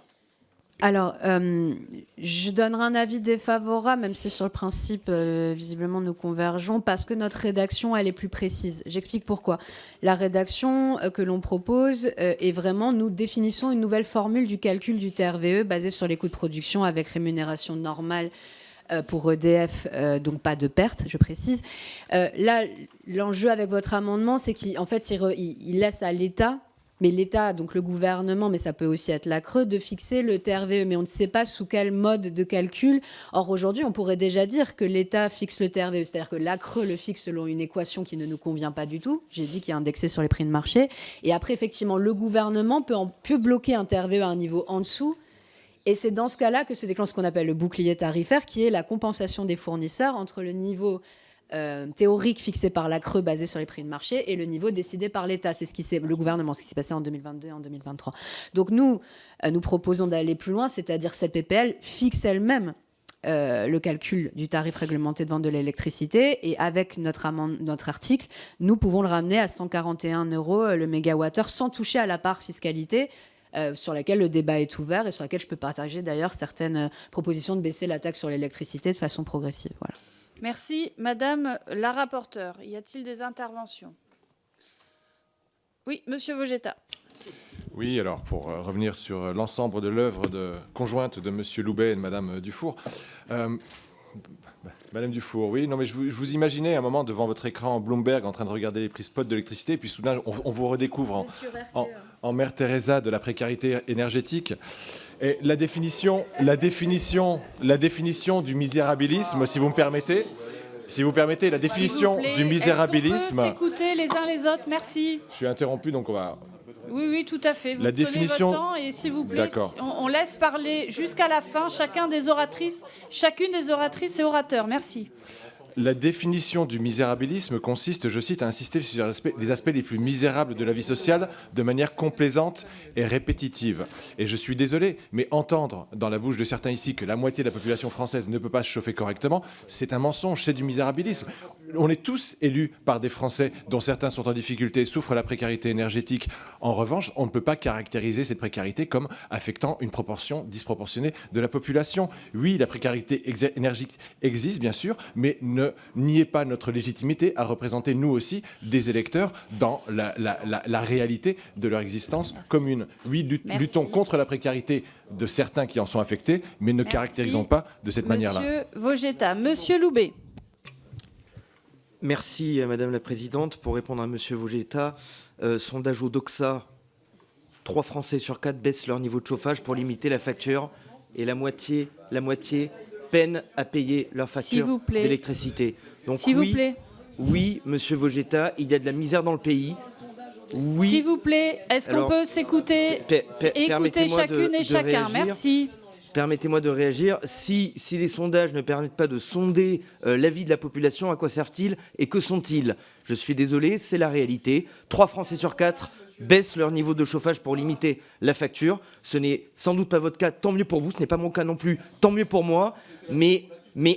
Alors, je donnerai un avis défavorable, même si sur le principe, visiblement, nous convergeons, parce que notre rédaction, elle est plus précise. J'explique pourquoi. La rédaction que l'on propose est vraiment, nous définissons une nouvelle formule du calcul du TRVE basée sur les coûts de production avec rémunération normale pour EDF, donc pas de perte, je précise. Là, l'enjeu avec votre amendement, c'est qu'en fait, il laisse à l'État, mais l'État, donc le gouvernement, mais ça peut aussi être la CRE, de fixer le TRVE. Mais on ne sait pas sous quel mode de calcul. Or, aujourd'hui, on pourrait déjà dire que l'État fixe le TRVE. C'est-à-dire que la CRE le fixe selon une équation qui ne nous convient pas du tout. J'ai dit qu'il est indexé sur les prix de marché. Et après, effectivement, le gouvernement peut bloquer un TRVE à un niveau en dessous. Et c'est dans ce cas-là que se déclenche ce qu'on appelle le bouclier tarifaire, qui est la compensation des fournisseurs entre le niveau théorique fixé par la CRE basé sur les prix de marché et le niveau décidé par l'État. C'est le gouvernement, ce qui s'est passé en 2022 et en 2023. Donc nous proposons d'aller plus loin, c'est-à-dire cette PPL fixe elle-même le calcul du tarif réglementé de vente de l'électricité, et avec notre article, nous pouvons le ramener à 141 € le mégawattheure sans toucher à la part fiscalité, sur laquelle le débat est ouvert et sur laquelle je peux partager d'ailleurs certaines propositions de baisser la taxe sur l'électricité de façon progressive. Voilà. Merci. Madame la rapporteure, y a-t-il des interventions? Oui, Monsieur Vogetta. Oui, alors pour revenir sur l'ensemble de l'œuvre conjointe de Monsieur Loubet et de Madame Dufour. Madame Dufour, oui, non mais je vous imaginais à un moment devant votre écran Bloomberg en train de regarder les prix spot de l'électricité, et puis soudain on vous redécouvre en Mère Teresa de la précarité énergétique. Et la définition du misérabilisme, si vous me permettez, la définition du misérabilisme. Est-ce qu'on peut s'écouter les uns les autres? Merci. Je suis interrompu, donc on va. Oui, tout à fait. Vous La prenez définition. votre temps et s'il vous plaît, D'accord. on laisse parler jusqu'à la fin chacune des oratrices et orateurs. Merci. La définition du misérabilisme consiste, je cite, à insister sur les aspects les plus misérables de la vie sociale de manière complaisante et répétitive. Et je suis désolé, mais entendre dans la bouche de certains ici que la moitié de la population française ne peut pas se chauffer correctement, c'est un mensonge, c'est du misérabilisme. On est tous élus par des Français dont certains sont en difficulté, souffrent de la précarité énergétique. En revanche, on ne peut pas caractériser cette précarité comme affectant une proportion disproportionnée de la population. Oui, la précarité énergétique existe, bien sûr, mais ne niez pas notre légitimité à représenter, nous aussi, des électeurs dans la réalité de leur existence commune. Oui, luttons contre la précarité de certains qui en sont affectés, mais ne caractérisons pas de cette manière-là. Monsieur Vogetta. Monsieur Loubet. Merci, Madame la Présidente. Pour répondre à Monsieur Vogetta, sondage au Doxa, 3 Français sur 4 baissent leur niveau de chauffage pour limiter la facture, et la moitié peinent à payer leur facture d'électricité. Donc oui, Monsieur Vogetta, il y a de la misère dans le pays. Oui. S'il vous plaît, est-ce qu'on peut s'écouter écouter chacune et chacun? Merci. Permettez-moi de réagir. Si les sondages ne permettent pas de sonder l'avis de la population, à quoi servent-ils et que sont-ils? Je suis désolé, c'est la réalité. 3 Français sur 4 baissent leur niveau de chauffage pour limiter la facture. Ce n'est sans doute pas votre cas, tant mieux pour vous. Ce n'est pas mon cas non plus, tant mieux pour moi. Mais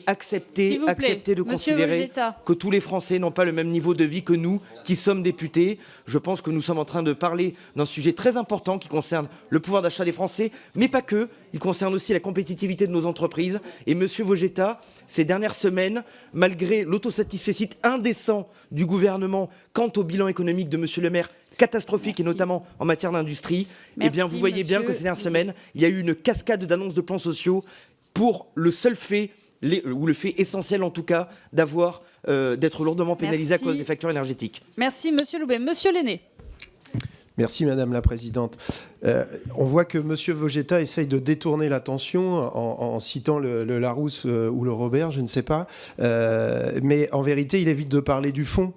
acceptez de considérer que tous les Français n'ont pas le même niveau de vie que nous, qui sommes députés. Je pense que nous sommes en train de parler d'un sujet très important qui concerne le pouvoir d'achat des Français, mais pas que. Il concerne aussi la compétitivité de nos entreprises. Et Monsieur Vogetta, ces dernières semaines, malgré l'autosatisfait indécent du gouvernement quant au bilan économique de Monsieur Le Maire, catastrophique, et notamment en matière d'industrie, eh bien, vous voyez bien que ces dernières semaines, il y a eu une cascade d'annonces de plans sociaux pour le seul fait ou le fait essentiel en tout cas d'être lourdement pénalisé à Merci. cause des factures énergétiques. Merci, Monsieur Loubet. Monsieur Lenné. Merci Madame la Présidente. On voit que Monsieur Vogetta essaye de détourner l'attention en citant le Larousse ou le Robert, je ne sais pas. Mais en vérité, il évite de parler du fond.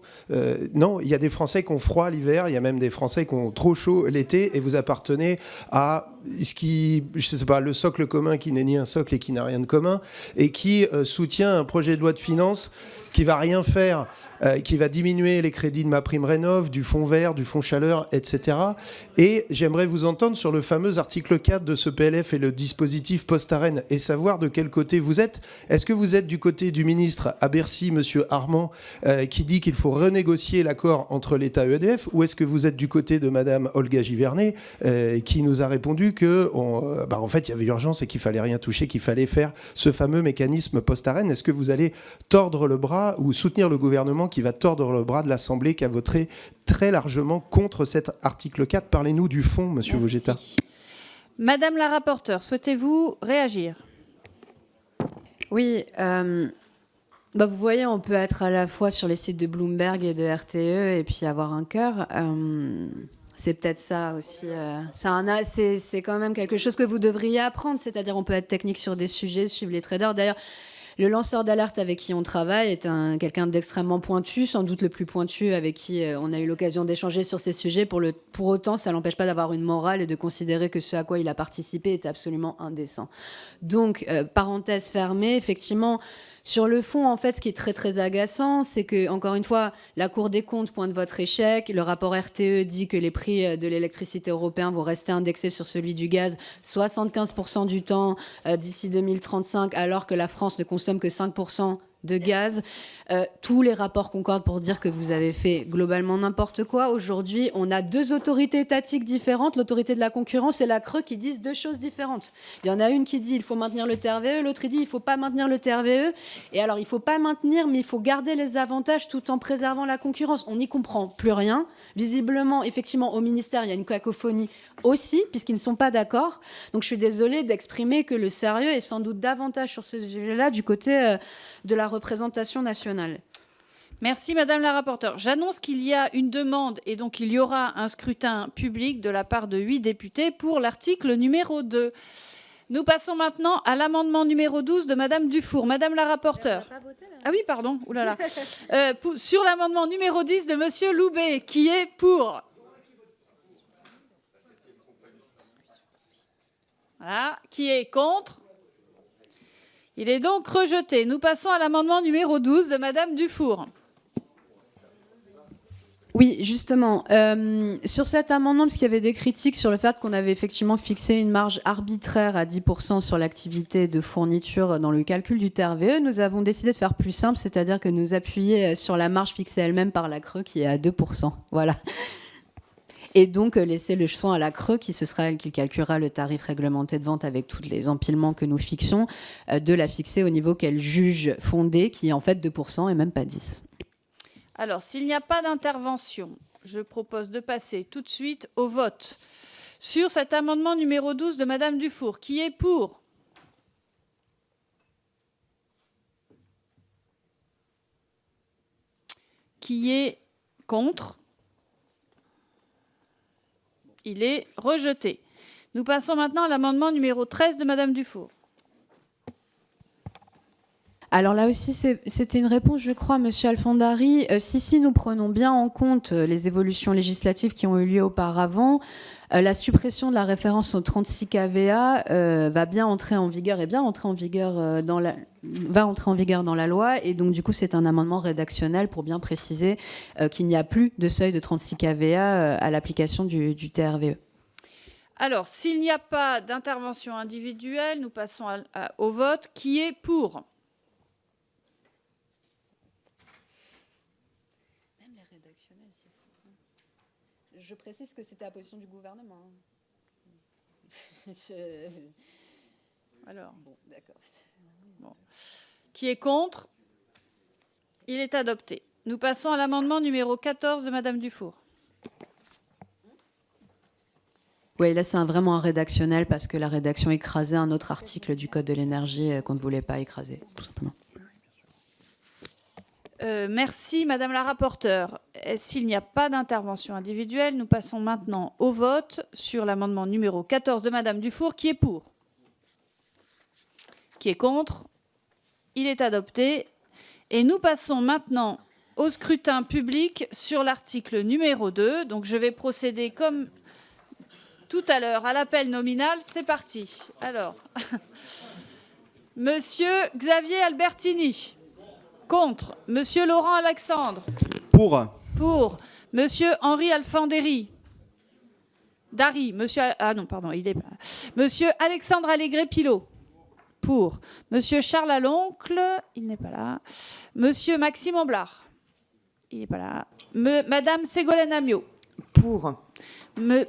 Non, il y a des Français qui ont froid l'hiver, il y a même des Français qui ont trop chaud l'été, et vous appartenez à ce qui, je sais pas, le socle commun qui n'est ni un socle et qui n'a rien de commun, et qui soutient un projet de loi de finances qui va rien faire, qui va diminuer les crédits de MaPrimeRénov', du fonds vert, du fonds chaleur, etc. Et j'aimerais vous entendre sur le fameux article 4 de ce PLF et le dispositif post-Arenh, et savoir de quel côté vous êtes. Est-ce que vous êtes du côté du ministre à Bercy, Monsieur Armand, qui dit qu'il faut renégocier l'accord entre l'État et EDF, ou est-ce que vous êtes du côté de Madame Olga Givernet, qui nous a répondu que, en fait, il y avait urgence et qu'il fallait rien toucher, qu'il fallait faire ce fameux mécanisme post-Arenh. Est-ce que vous allez tordre le bras ou soutenir le gouvernement qui va tordre le bras de l'Assemblée qui a voté très largement contre cet article 4 ? Parlez-nous du fond, Monsieur Vogetta. Madame la rapporteure, souhaitez-vous réagir? Oui, vous voyez, on peut être à la fois sur les sites de Bloomberg et de RTE et puis avoir un cœur. C'est peut-être ça aussi. C'est quand même quelque chose que vous devriez apprendre. C'est-à-dire, on peut être technique sur des sujets, suivre les traders. D'ailleurs, le lanceur d'alerte avec qui on travaille est quelqu'un d'extrêmement pointu, sans doute le plus pointu avec qui on a eu l'occasion d'échanger sur ces sujets. Pour autant, ça l'empêche pas d'avoir une morale et de considérer que ce à quoi il a participé est absolument indécent. Donc, parenthèse fermée, effectivement, sur le fond, en fait, ce qui est très, très agaçant, c'est que, encore une fois, la Cour des comptes pointe votre échec. Le rapport RTE dit que les prix de l'électricité européen vont rester indexés sur celui du gaz 75% du temps d'ici 2035, alors que la France ne consomme que 5% de gaz. Tous les rapports concordent pour dire que vous avez fait globalement n'importe quoi. Aujourd'hui, on a deux autorités étatiques différentes, l'autorité de la concurrence et la CRE, qui disent deux choses différentes. Il y en a une qui dit il faut maintenir le TRVE, l'autre dit il ne faut pas maintenir le TRVE. Et alors, il ne faut pas maintenir, mais il faut garder les avantages tout en préservant la concurrence. On n'y comprend plus rien. Visiblement, effectivement, au ministère, il y a une cacophonie aussi, puisqu'ils ne sont pas d'accord. Donc, je suis désolée d'exprimer que le sérieux est sans doute davantage sur ce sujet-là du côté de la représentation nationale. Merci Madame la rapporteure. J'annonce qu'il y a une demande et donc il y aura un scrutin public de la part de 8 députés pour l'article numéro 2. Nous passons maintenant à l'amendement numéro 12 de Madame Dufour. Madame la rapporteure. Ah oui, pardon. Ouh là là. Sur l'amendement numéro 10 de Monsieur Loubet, qui est pour. Voilà. Qui est contre? Il est donc rejeté. Nous passons à l'amendement numéro 12 de Madame Dufour. Oui, justement, sur cet amendement, parce qu'il y avait des critiques sur le fait qu'on avait effectivement fixé une marge arbitraire à 10% sur l'activité de fourniture dans le calcul du TRVE, nous avons décidé de faire plus simple, c'est-à-dire que nous appuyer sur la marge fixée elle-même par la CRE qui est à 2%. Voilà. Et donc laisser le soin à la CRE, qui calculera le tarif réglementé de vente avec tous les empilements que nous fixons, de la fixer au niveau qu'elle juge fondé, qui est en fait 2% et même pas 10%. Alors, s'il n'y a pas d'intervention, je propose de passer tout de suite au vote sur cet amendement numéro 12 de Madame Dufour. Qui est pour? Qui est contre? Il est rejeté. Nous passons maintenant à l'amendement numéro 13 de Madame Dufour. Alors là aussi, c'était une réponse, je crois, Monsieur Alfandari. Si nous prenons bien en compte les évolutions législatives qui ont eu lieu auparavant, la suppression de la référence au 36 kVA va bien entrer en vigueur va entrer en vigueur dans la loi. Et donc, du coup, c'est un amendement rédactionnel pour bien préciser qu'il n'y a plus de seuil de 36 kVA à l'application du TRVE. Alors, s'il n'y a pas d'intervention individuelle, nous passons au vote. Qui est pour? Je précise que c'était la position du gouvernement. Alors, bon, d'accord. Bon. Qui est contre? Il est adopté. Nous passons à l'amendement numéro 14 de Madame Dufour. Oui, là, c'est vraiment un rédactionnel parce que la rédaction écrasait un autre article du Code de l'énergie qu'on ne voulait pas écraser, tout simplement. Merci, Madame la rapporteure. S'il n'y a pas d'intervention individuelle, nous passons maintenant au vote sur l'amendement numéro 14 de Madame Dufour. Qui est pour? Qui est contre? Il est adopté. Et nous passons maintenant au scrutin public sur l'article numéro 2. Donc je vais procéder comme tout à l'heure à l'appel nominal. C'est parti. Alors, Monsieur Xavier Albertini. Contre. Monsieur Laurent Alexandre. Pour. Pour. Monsieur Henri Alfandéry. Dari. Monsieur... Ah non, pardon, il est pas là. Monsieur Alexandre Allégret-Pilot. Pour. Monsieur Charles Aloncle. Il n'est pas là. Monsieur Maxime Amblard. Il n'est pas là. Madame Ségolène Amiot. Pour.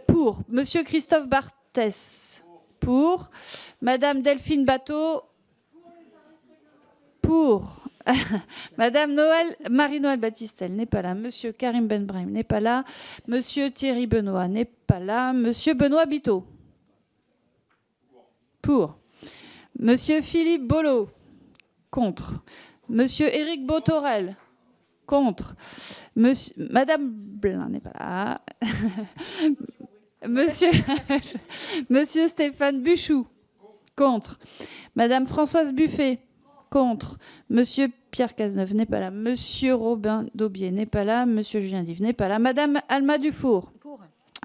Pour. Monsieur Christophe Barthès. Pour. Madame Delphine Bateau. Pour. Madame Marie-Noël Baptiste, elle n'est pas là. Monsieur Karim Benbrahim n'est pas là. Monsieur Thierry Benoît n'est pas là. Monsieur Benoît Biteau. Pour. Monsieur Philippe Bolo. Contre. Monsieur Éric Botorel. Contre. Madame Blin n'est pas là. Monsieur Stéphane Buchou. Contre. Madame Françoise Buffet. Contre. Monsieur Pierre Cazeneuve n'est pas là. Monsieur Robin Daubier n'est pas là. Monsieur Julien Dive n'est pas là. Madame Alma Dufour.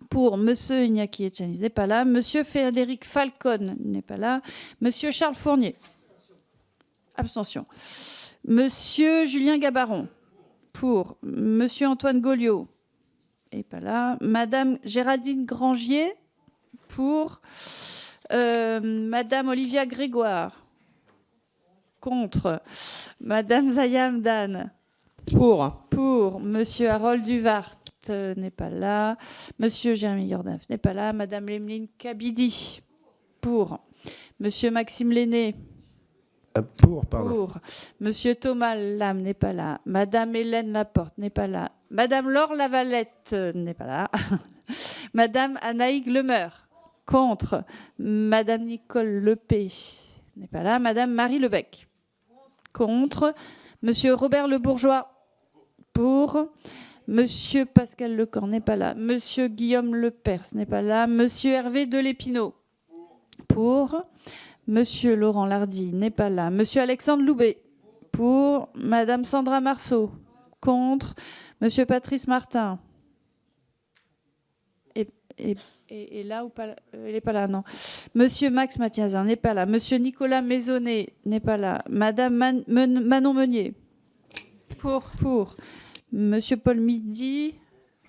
Pour. Monsieur Iñaki Etchaniz n'est pas là. Monsieur Frédéric Falcon n'est pas là. Monsieur Charles Fournier. Abstention. Monsieur Julien Gabaron. Pour. Monsieur Antoine Gauliot. N'est pas là. Madame Géraldine Grangier. Pour. Madame Olivia Grégoire. Contre. Madame Zayam Dan. Pour. Pour. Monsieur Harold Duvart n'est pas là. Monsieur Jérémy Gordaf n'est pas là. Madame Lemeline Kabidi. Pour. Monsieur Maxime Lenné. Pour, pardon. Pour. Monsieur Thomas Lam n'est pas là. Madame Hélène Laporte n'est pas là. Madame Laure Lavalette n'est pas là. Madame Anaïg Lemeur. Contre. Madame Nicole Lepé n'est pas là. Madame Marie Lebec. Contre. Monsieur Robert Le Bourgeois. Pour. Monsieur Pascal Lecor n'est pas là. Monsieur Guillaume Lepers n'est pas là. Monsieur Hervé Delépinaud. Pour. Monsieur Laurent Lardy n'est pas là. Monsieur Alexandre Loubet. Pour. Madame Sandra Marceau. Contre. Monsieur Patrice Martin. Et là ou pas, elle n'est pas là, non. Monsieur Max Mathiazin n'est pas là. Monsieur Nicolas Maisonnet n'est pas là. Madame Manon Meunier. Pour. Monsieur Paul Midi.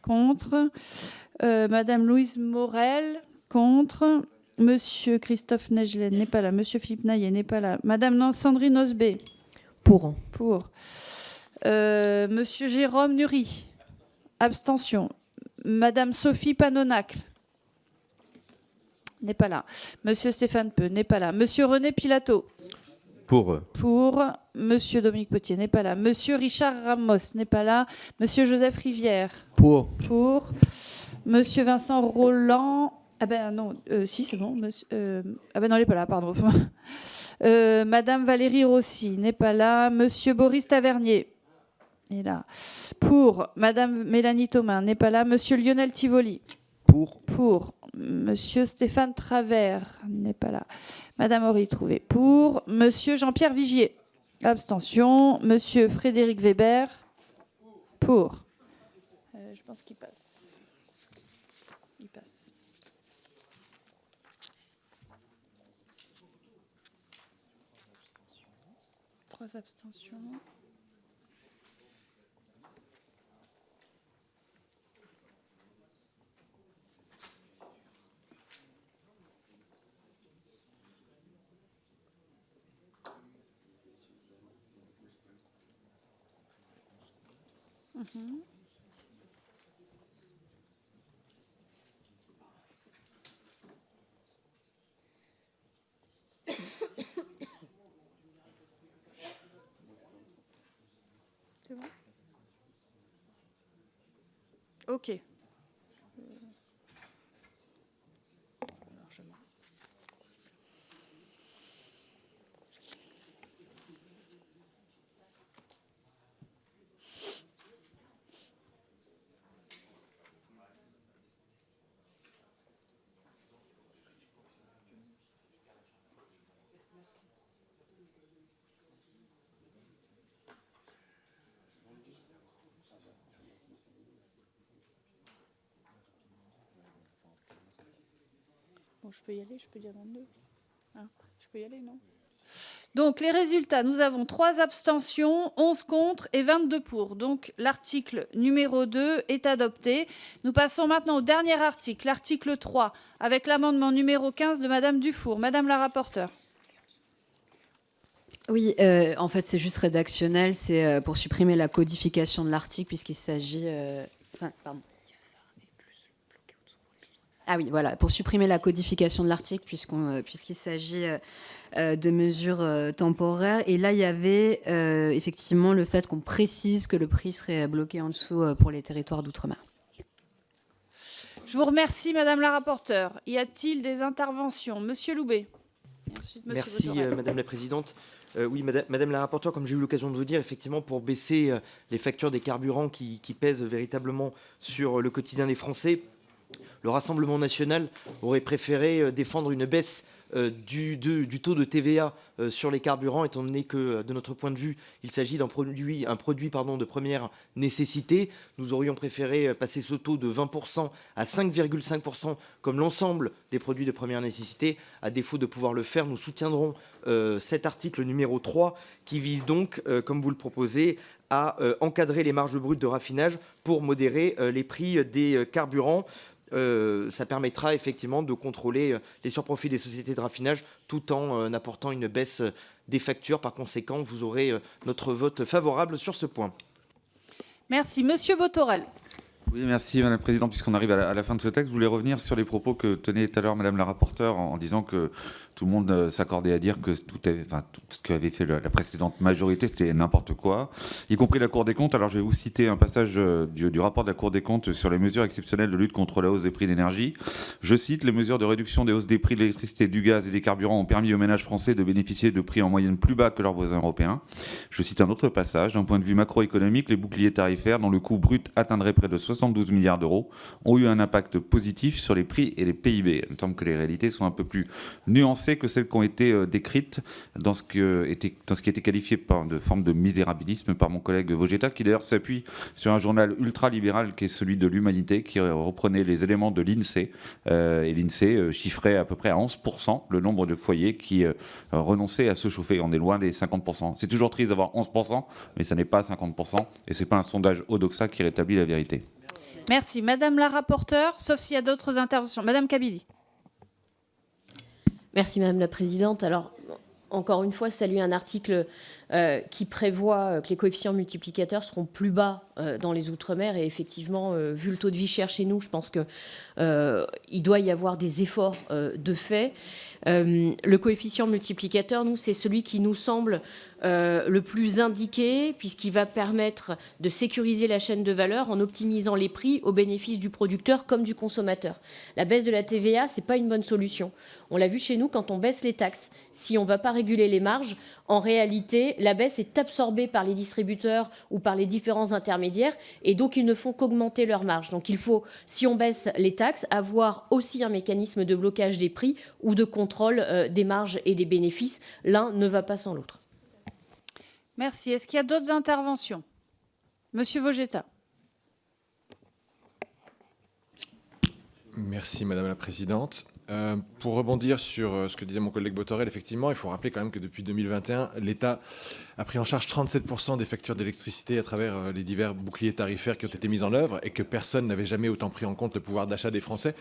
Contre. Madame Louise Morel. Contre. Monsieur Christophe Negelen n'est pas là. Monsieur Philippe Naillet n'est pas là. Madame Sandrine Osbé. Pour. Monsieur Jérôme Nury. Abstention. Madame Sophie Panonacle n'est pas là. Monsieur Stéphane Peu n'est pas là. Monsieur René Pilato. Pour. Monsieur Dominique Potier n'est pas là. Monsieur Richard Ramos n'est pas là. Monsieur Joseph Rivière. Pour. Monsieur Vincent Roland. Ah ben non, si c'est bon. Ah ben non, il n'est pas là, pardon. Madame Valérie Rossi n'est pas là. Monsieur Boris Tavernier est là. Pour. Madame Mélanie Thomas n'est pas là. Monsieur Lionel Tivoli. Pour. Monsieur Stéphane Travers n'est pas là. Madame Aurélie Trouvé. Pour. Monsieur Jean-Pierre Vigier. Abstention. Monsieur Frédéric Weber. Pour. Je pense qu'il passe. Il passe. Trois abstentions. C'est bon? Ok. Bon, je peux y aller, je peux dire 22. Hein, je peux y aller, non? Donc, les résultats, nous avons 3 abstentions, 11 contre et 22 pour. Donc, l'article numéro 2 est adopté. Nous passons maintenant au dernier article, l'article 3, avec l'amendement numéro 15 de Madame Dufour. Madame la rapporteure. Oui, en fait, c'est juste rédactionnel. C'est pour supprimer la codification de l'article, puisqu'il s'agit... pardon. Ah oui, voilà, pour supprimer la codification de l'article, puisqu'il s'agit de mesures temporaires. Et là, il y avait effectivement le fait qu'on précise que le prix serait bloqué en dessous pour les territoires d'outre-mer. Je vous remercie, Madame la rapporteure. Y a-t-il des interventions? Monsieur Loubet. Merci, Madame la Présidente. Oui, Madame la rapporteure, comme j'ai eu l'occasion de vous dire, effectivement, pour baisser les factures des carburants qui pèsent véritablement sur le quotidien des Français, le Rassemblement national aurait préféré défendre une baisse du taux de TVA sur les carburants, étant donné que, de notre point de vue, il s'agit d'un produit de première nécessité. Nous aurions préféré passer ce taux de 20% à 5,5% comme l'ensemble des produits de première nécessité. À défaut de pouvoir le faire, nous soutiendrons cet article numéro 3 qui vise donc, comme vous le proposez, à encadrer les marges brutes de raffinage pour modérer les prix des carburants. Ça permettra effectivement de contrôler les surprofits des sociétés de raffinage tout en apportant une baisse des factures. Par conséquent, vous aurez notre vote favorable sur ce point. Merci. Monsieur Botorel. Oui, merci Madame la Présidente. Puisqu'on arrive à la fin de ce texte, je voulais revenir sur les propos que tenait tout à l'heure Madame la rapporteure en disant que tout le monde s'accordait à dire que tout ce qu'avait fait la précédente majorité, c'était n'importe quoi, y compris la Cour des comptes. Alors je vais vous citer un passage du rapport de la Cour des comptes sur les mesures exceptionnelles de lutte contre la hausse des prix de l'énergie. Je cite: les mesures de réduction des hausses des prix de l'électricité, du gaz et des carburants ont permis aux ménages français de bénéficier de prix en moyenne plus bas que leurs voisins européens. Je cite un autre passage: d'un point de vue macroéconomique, les boucliers tarifaires, dont le coût brut atteindrait près de 72 milliards d'euros, ont eu un impact positif sur les prix et les PIB. Il me semble que les réalités sont un peu plus nuancées que celles qui ont été décrites dans ce qui était qualifié de forme de misérabilisme par mon collègue Vogetta, qui d'ailleurs s'appuie sur un journal ultra-libéral qui est celui de l'Humanité, qui reprenait les éléments de l'INSEE, et l'INSEE chiffrait à peu près à 11% le nombre de foyers qui renonçaient à se chauffer. On est loin des 50%. C'est toujours triste d'avoir 11%, mais ça n'est pas 50%, et ce n'est pas un sondage Odoxa qui rétablit la vérité. Merci. Madame la rapporteure, sauf s'il y a d'autres interventions. Madame Kabili. Merci Madame la Présidente. Alors, encore une fois, saluer un article qui prévoit que les coefficients multiplicateurs seront plus bas dans les Outre-mer. Et effectivement, vu le taux de vie cher chez nous, je pense qu'il doit y avoir des efforts de fait. Le coefficient multiplicateur, nous, c'est celui qui nous semble le plus indiqué, puisqu'il va permettre de sécuriser la chaîne de valeur en optimisant les prix au bénéfice du producteur comme du consommateur. La baisse de la TVA, ce n'est pas une bonne solution. On l'a vu chez nous, quand on baisse les taxes, si on ne va pas réguler les marges, en réalité, la baisse est absorbée par les distributeurs ou par les différents intermédiaires, et donc ils ne font qu'augmenter leurs marges. Donc il faut, si on baisse les taxes, avoir aussi un mécanisme de blocage des prix ou de contrôle des marges et des bénéfices. L'un ne va pas sans l'autre. Merci. Est-ce qu'il y a d'autres interventions? Monsieur Vogetta. Merci Madame la Présidente. Pour rebondir sur ce que disait mon collègue Botorel, effectivement, il faut rappeler quand même que depuis 2021, l'État a pris en charge 37% des factures d'électricité à travers les divers boucliers tarifaires qui ont été mis en œuvre et que personne n'avait jamais autant pris en compte le pouvoir d'achat des Français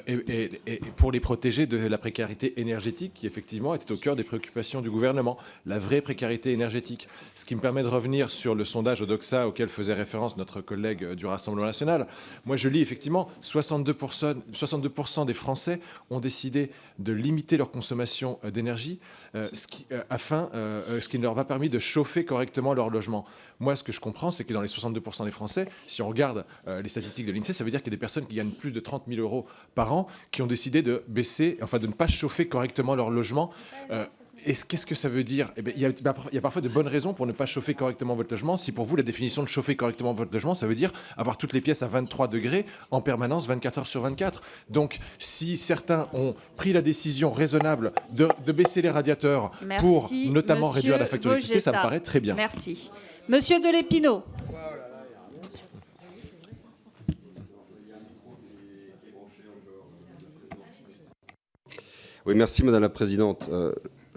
et pour les protéger de la précarité énergétique qui effectivement était au cœur des préoccupations du gouvernement, la vraie précarité énergétique. Ce qui me permet de revenir sur le sondage Odoxa auquel faisait référence notre collègue du Rassemblement national. Moi je lis effectivement 62% des Français ont décidé de limiter leur consommation d'énergie, ce qui ne leur a permis de chauffer correctement leur logement. Moi, ce que je comprends, c'est que dans les 62% des Français, si on regarde les statistiques de l'INSEE, ça veut dire qu'il y a des personnes qui gagnent plus de 30 000 euros par an qui ont décidé de baisser, enfin de ne pas chauffer correctement leur logement. Qu'est-ce que ça veut dire? Il y a parfois de bonnes raisons pour ne pas chauffer correctement votre logement. Si pour vous, la définition de chauffer correctement votre logement, ça veut dire avoir toutes les pièces à 23 degrés en permanence, 24 heures sur 24. Donc, si certains ont pris la décision raisonnable de baisser les radiateurs pour notamment réduire la facture d'électricité, ça me paraît très bien. Merci. Monsieur Delépinot. Oui, merci Madame la Présidente.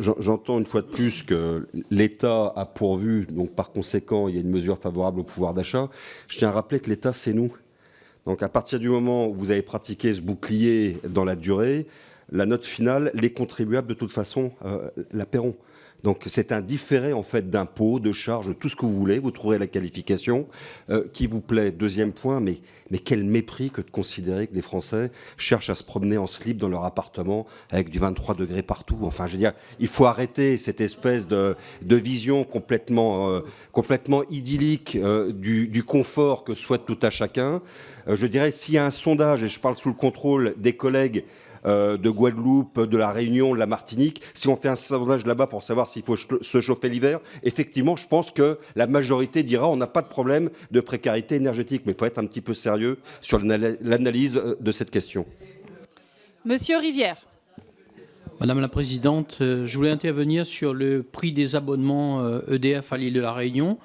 J'entends une fois de plus que l'État a pourvu, donc par conséquent, il y a une mesure favorable au pouvoir d'achat. Je tiens à rappeler que l'État, c'est nous. Donc à partir du moment où vous avez pratiqué ce bouclier dans la durée, la note finale, les contribuables, de toute façon, la paieront. Donc c'est un différé en fait d'impôts, de charges, tout ce que vous voulez. Vous trouverez la qualification qui vous plaît. Deuxième point, mais quel mépris que de considérer que les Français cherchent à se promener en slip dans leur appartement avec du 23 degrés partout. Enfin, je veux dire, il faut arrêter cette espèce de vision complètement idyllique du confort que souhaite tout à chacun. Je dirais, s'il y a un sondage, et je parle sous le contrôle des collègues de Guadeloupe, de la Réunion, de la Martinique, si on fait un sondage là-bas pour savoir s'il faut se chauffer l'hiver, effectivement, je pense que la majorité dira on n'a pas de problème de précarité énergétique. Mais il faut être un petit peu sérieux sur l'analyse de cette question. Monsieur Rivière. Madame la Présidente, je voulais intervenir sur le prix des abonnements EDF à l'île de la Réunion.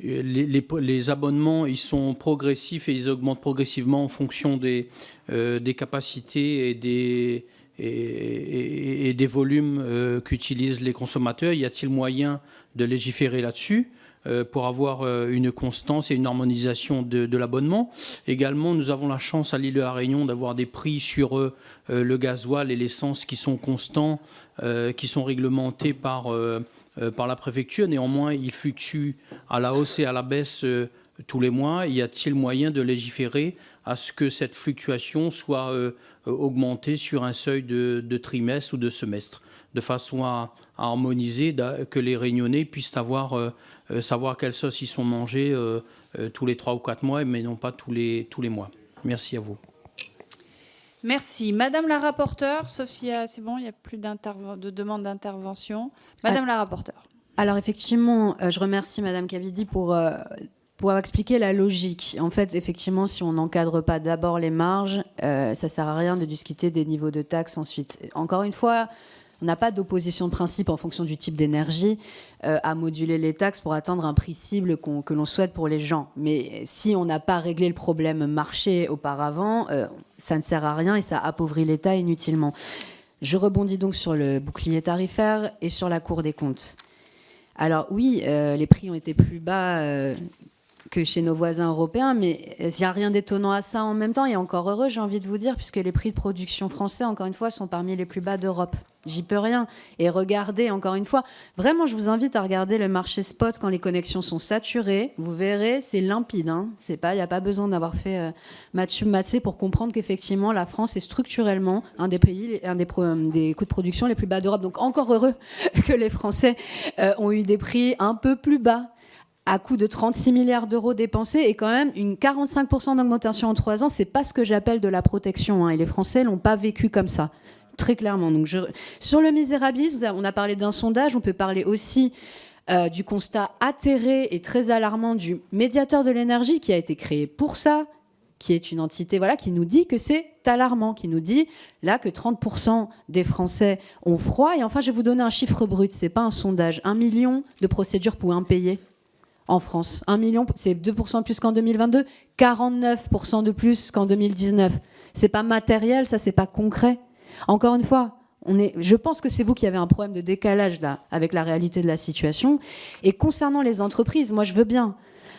Les abonnements, ils sont progressifs et ils augmentent progressivement en fonction des capacités et des volumes qu'utilisent les consommateurs. Y a-t-il moyen de légiférer là-dessus pour avoir une constance et une harmonisation de l'abonnement? Également, nous avons la chance à l'île de la Réunion d'avoir des prix sur le gasoil et l'essence qui sont constants, qui sont réglementés par la préfecture. Néanmoins, ils fluctuent à la hausse et à la baisse tous les mois. Y a-t-il moyen de légiférer à ce que cette fluctuation soit augmentée sur un seuil de trimestre ou de semestre, de façon à harmoniser, que les Réunionnais puissent savoir quelle sauce ils sont mangés tous les 3 ou 4 mois, mais non pas tous les mois. Merci à vous. Merci. Madame la rapporteure, sauf si c'est bon, il n'y a plus de demande d'intervention. Madame la rapporteure. Alors effectivement, je remercie Madame Cavidi pour avoir expliqué la logique. En fait, effectivement, si on n'encadre pas d'abord les marges, ça ne sert à rien de discuter des niveaux de taxes ensuite. Encore une fois, on n'a pas d'opposition de principe en fonction du type d'énergie à moduler les taxes pour atteindre un prix cible que l'on souhaite pour les gens. Mais si on n'a pas réglé le problème marché auparavant, ça ne sert à rien et ça appauvrit l'État inutilement. Je rebondis donc sur le bouclier tarifaire et sur la Cour des comptes. Alors oui, les prix ont été plus bas que chez nos voisins européens, mais il n'y a rien d'étonnant à ça en même temps, et encore heureux, j'ai envie de vous dire, puisque les prix de production français, encore une fois, sont parmi les plus bas d'Europe. J'y peux rien. Et regardez, encore une fois, vraiment, je vous invite à regarder le marché spot quand les connexions sont saturées. Vous verrez, c'est limpide. Hein. Il n'y a pas besoin d'avoir fait maths sup, maths spé pour comprendre qu'effectivement, la France est structurellement un des pays, des coûts de production les plus bas d'Europe. Donc encore heureux que les Français ont eu des prix un peu plus bas, à coût de 36 milliards d'euros dépensés, et quand même une 45% d'augmentation en 3 ans, c'est pas ce que j'appelle de la protection. Hein, et les Français l'ont pas vécu comme ça, très clairement. Donc sur le misérabilisme, on a parlé d'un sondage, on peut parler aussi du constat atterré et très alarmant du médiateur de l'énergie qui a été créé pour ça, qui est une entité qui nous dit que c'est alarmant, qui nous dit là que 30% des Français ont froid. Et enfin, je vais vous donner un chiffre brut, c'est pas un sondage, 1 million de procédures pour impayés. En France, 1 million, c'est 2% plus qu'en 2022, 49% de plus qu'en 2019. C'est pas matériel, ça, c'est pas concret. Encore une fois, je pense que c'est vous qui avez un problème de décalage là avec la réalité de la situation. Et concernant les entreprises, moi, je veux bien.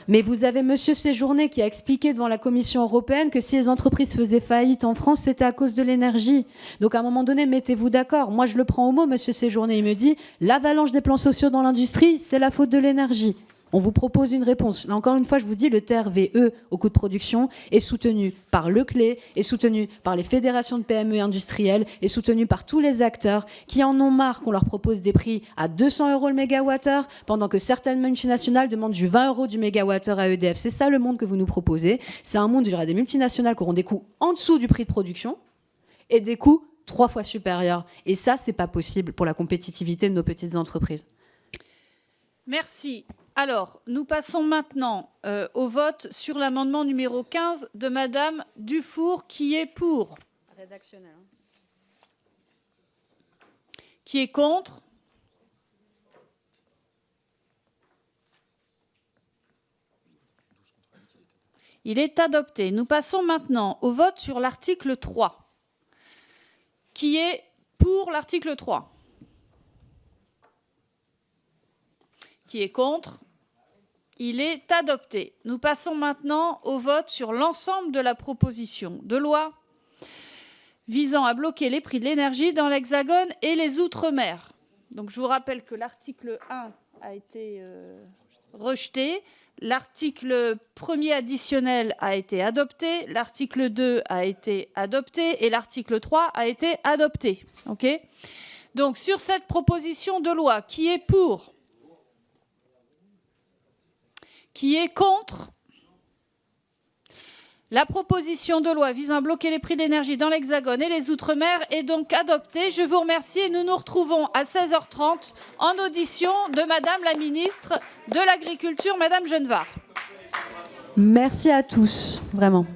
Mais vous avez Monsieur Séjourné qui a expliqué devant la Commission européenne que si les entreprises faisaient faillite en France, c'était à cause de l'énergie. Donc à un moment donné, mettez-vous d'accord. Moi, je le prends au mot, Monsieur Séjourné. Il me dit l'avalanche des plans sociaux dans l'industrie, c'est la faute de l'énergie. On vous propose une réponse. Là, encore une fois, je vous dis, le TRVE au coût de production est soutenu par Leclerc, est soutenu par les fédérations de PME industrielles, est soutenu par tous les acteurs qui en ont marre qu'on leur propose des prix à 200 € le mégawattheure, pendant que certaines multinationales demandent du 20 € du mégawattheure à EDF. C'est ça le monde que vous nous proposez. C'est un monde où il y aura des multinationales qui auront des coûts en dessous du prix de production et des coûts 3 fois supérieurs. Et ça, c'est pas possible pour la compétitivité de nos petites entreprises. Merci. Alors, nous passons maintenant au vote sur l'amendement numéro 15 de Madame Dufour, qui est pour. Rédactionnel. Qui est contre? Il est adopté. Nous passons maintenant au vote sur l'article 3. Qui est pour l'article 3? Qui est contre? Il est adopté. Nous passons maintenant au vote sur l'ensemble de la proposition de loi visant à bloquer les prix de l'énergie dans l'Hexagone et les Outre-mer. Donc, je vous rappelle que l'article 1 a été rejeté, l'article 1er additionnel a été adopté, l'article 2 a été adopté et l'article 3 a été adopté. OK ? Donc, sur cette proposition de loi, qui est pour? Qui est contre? La proposition de loi visant à bloquer les prix de l'énergie dans l'Hexagone et les Outre-mer est donc adoptée. Je vous remercie et nous nous retrouvons à 16h30 en audition de Madame la ministre de l'Agriculture, Madame Genevard. Merci à tous, vraiment.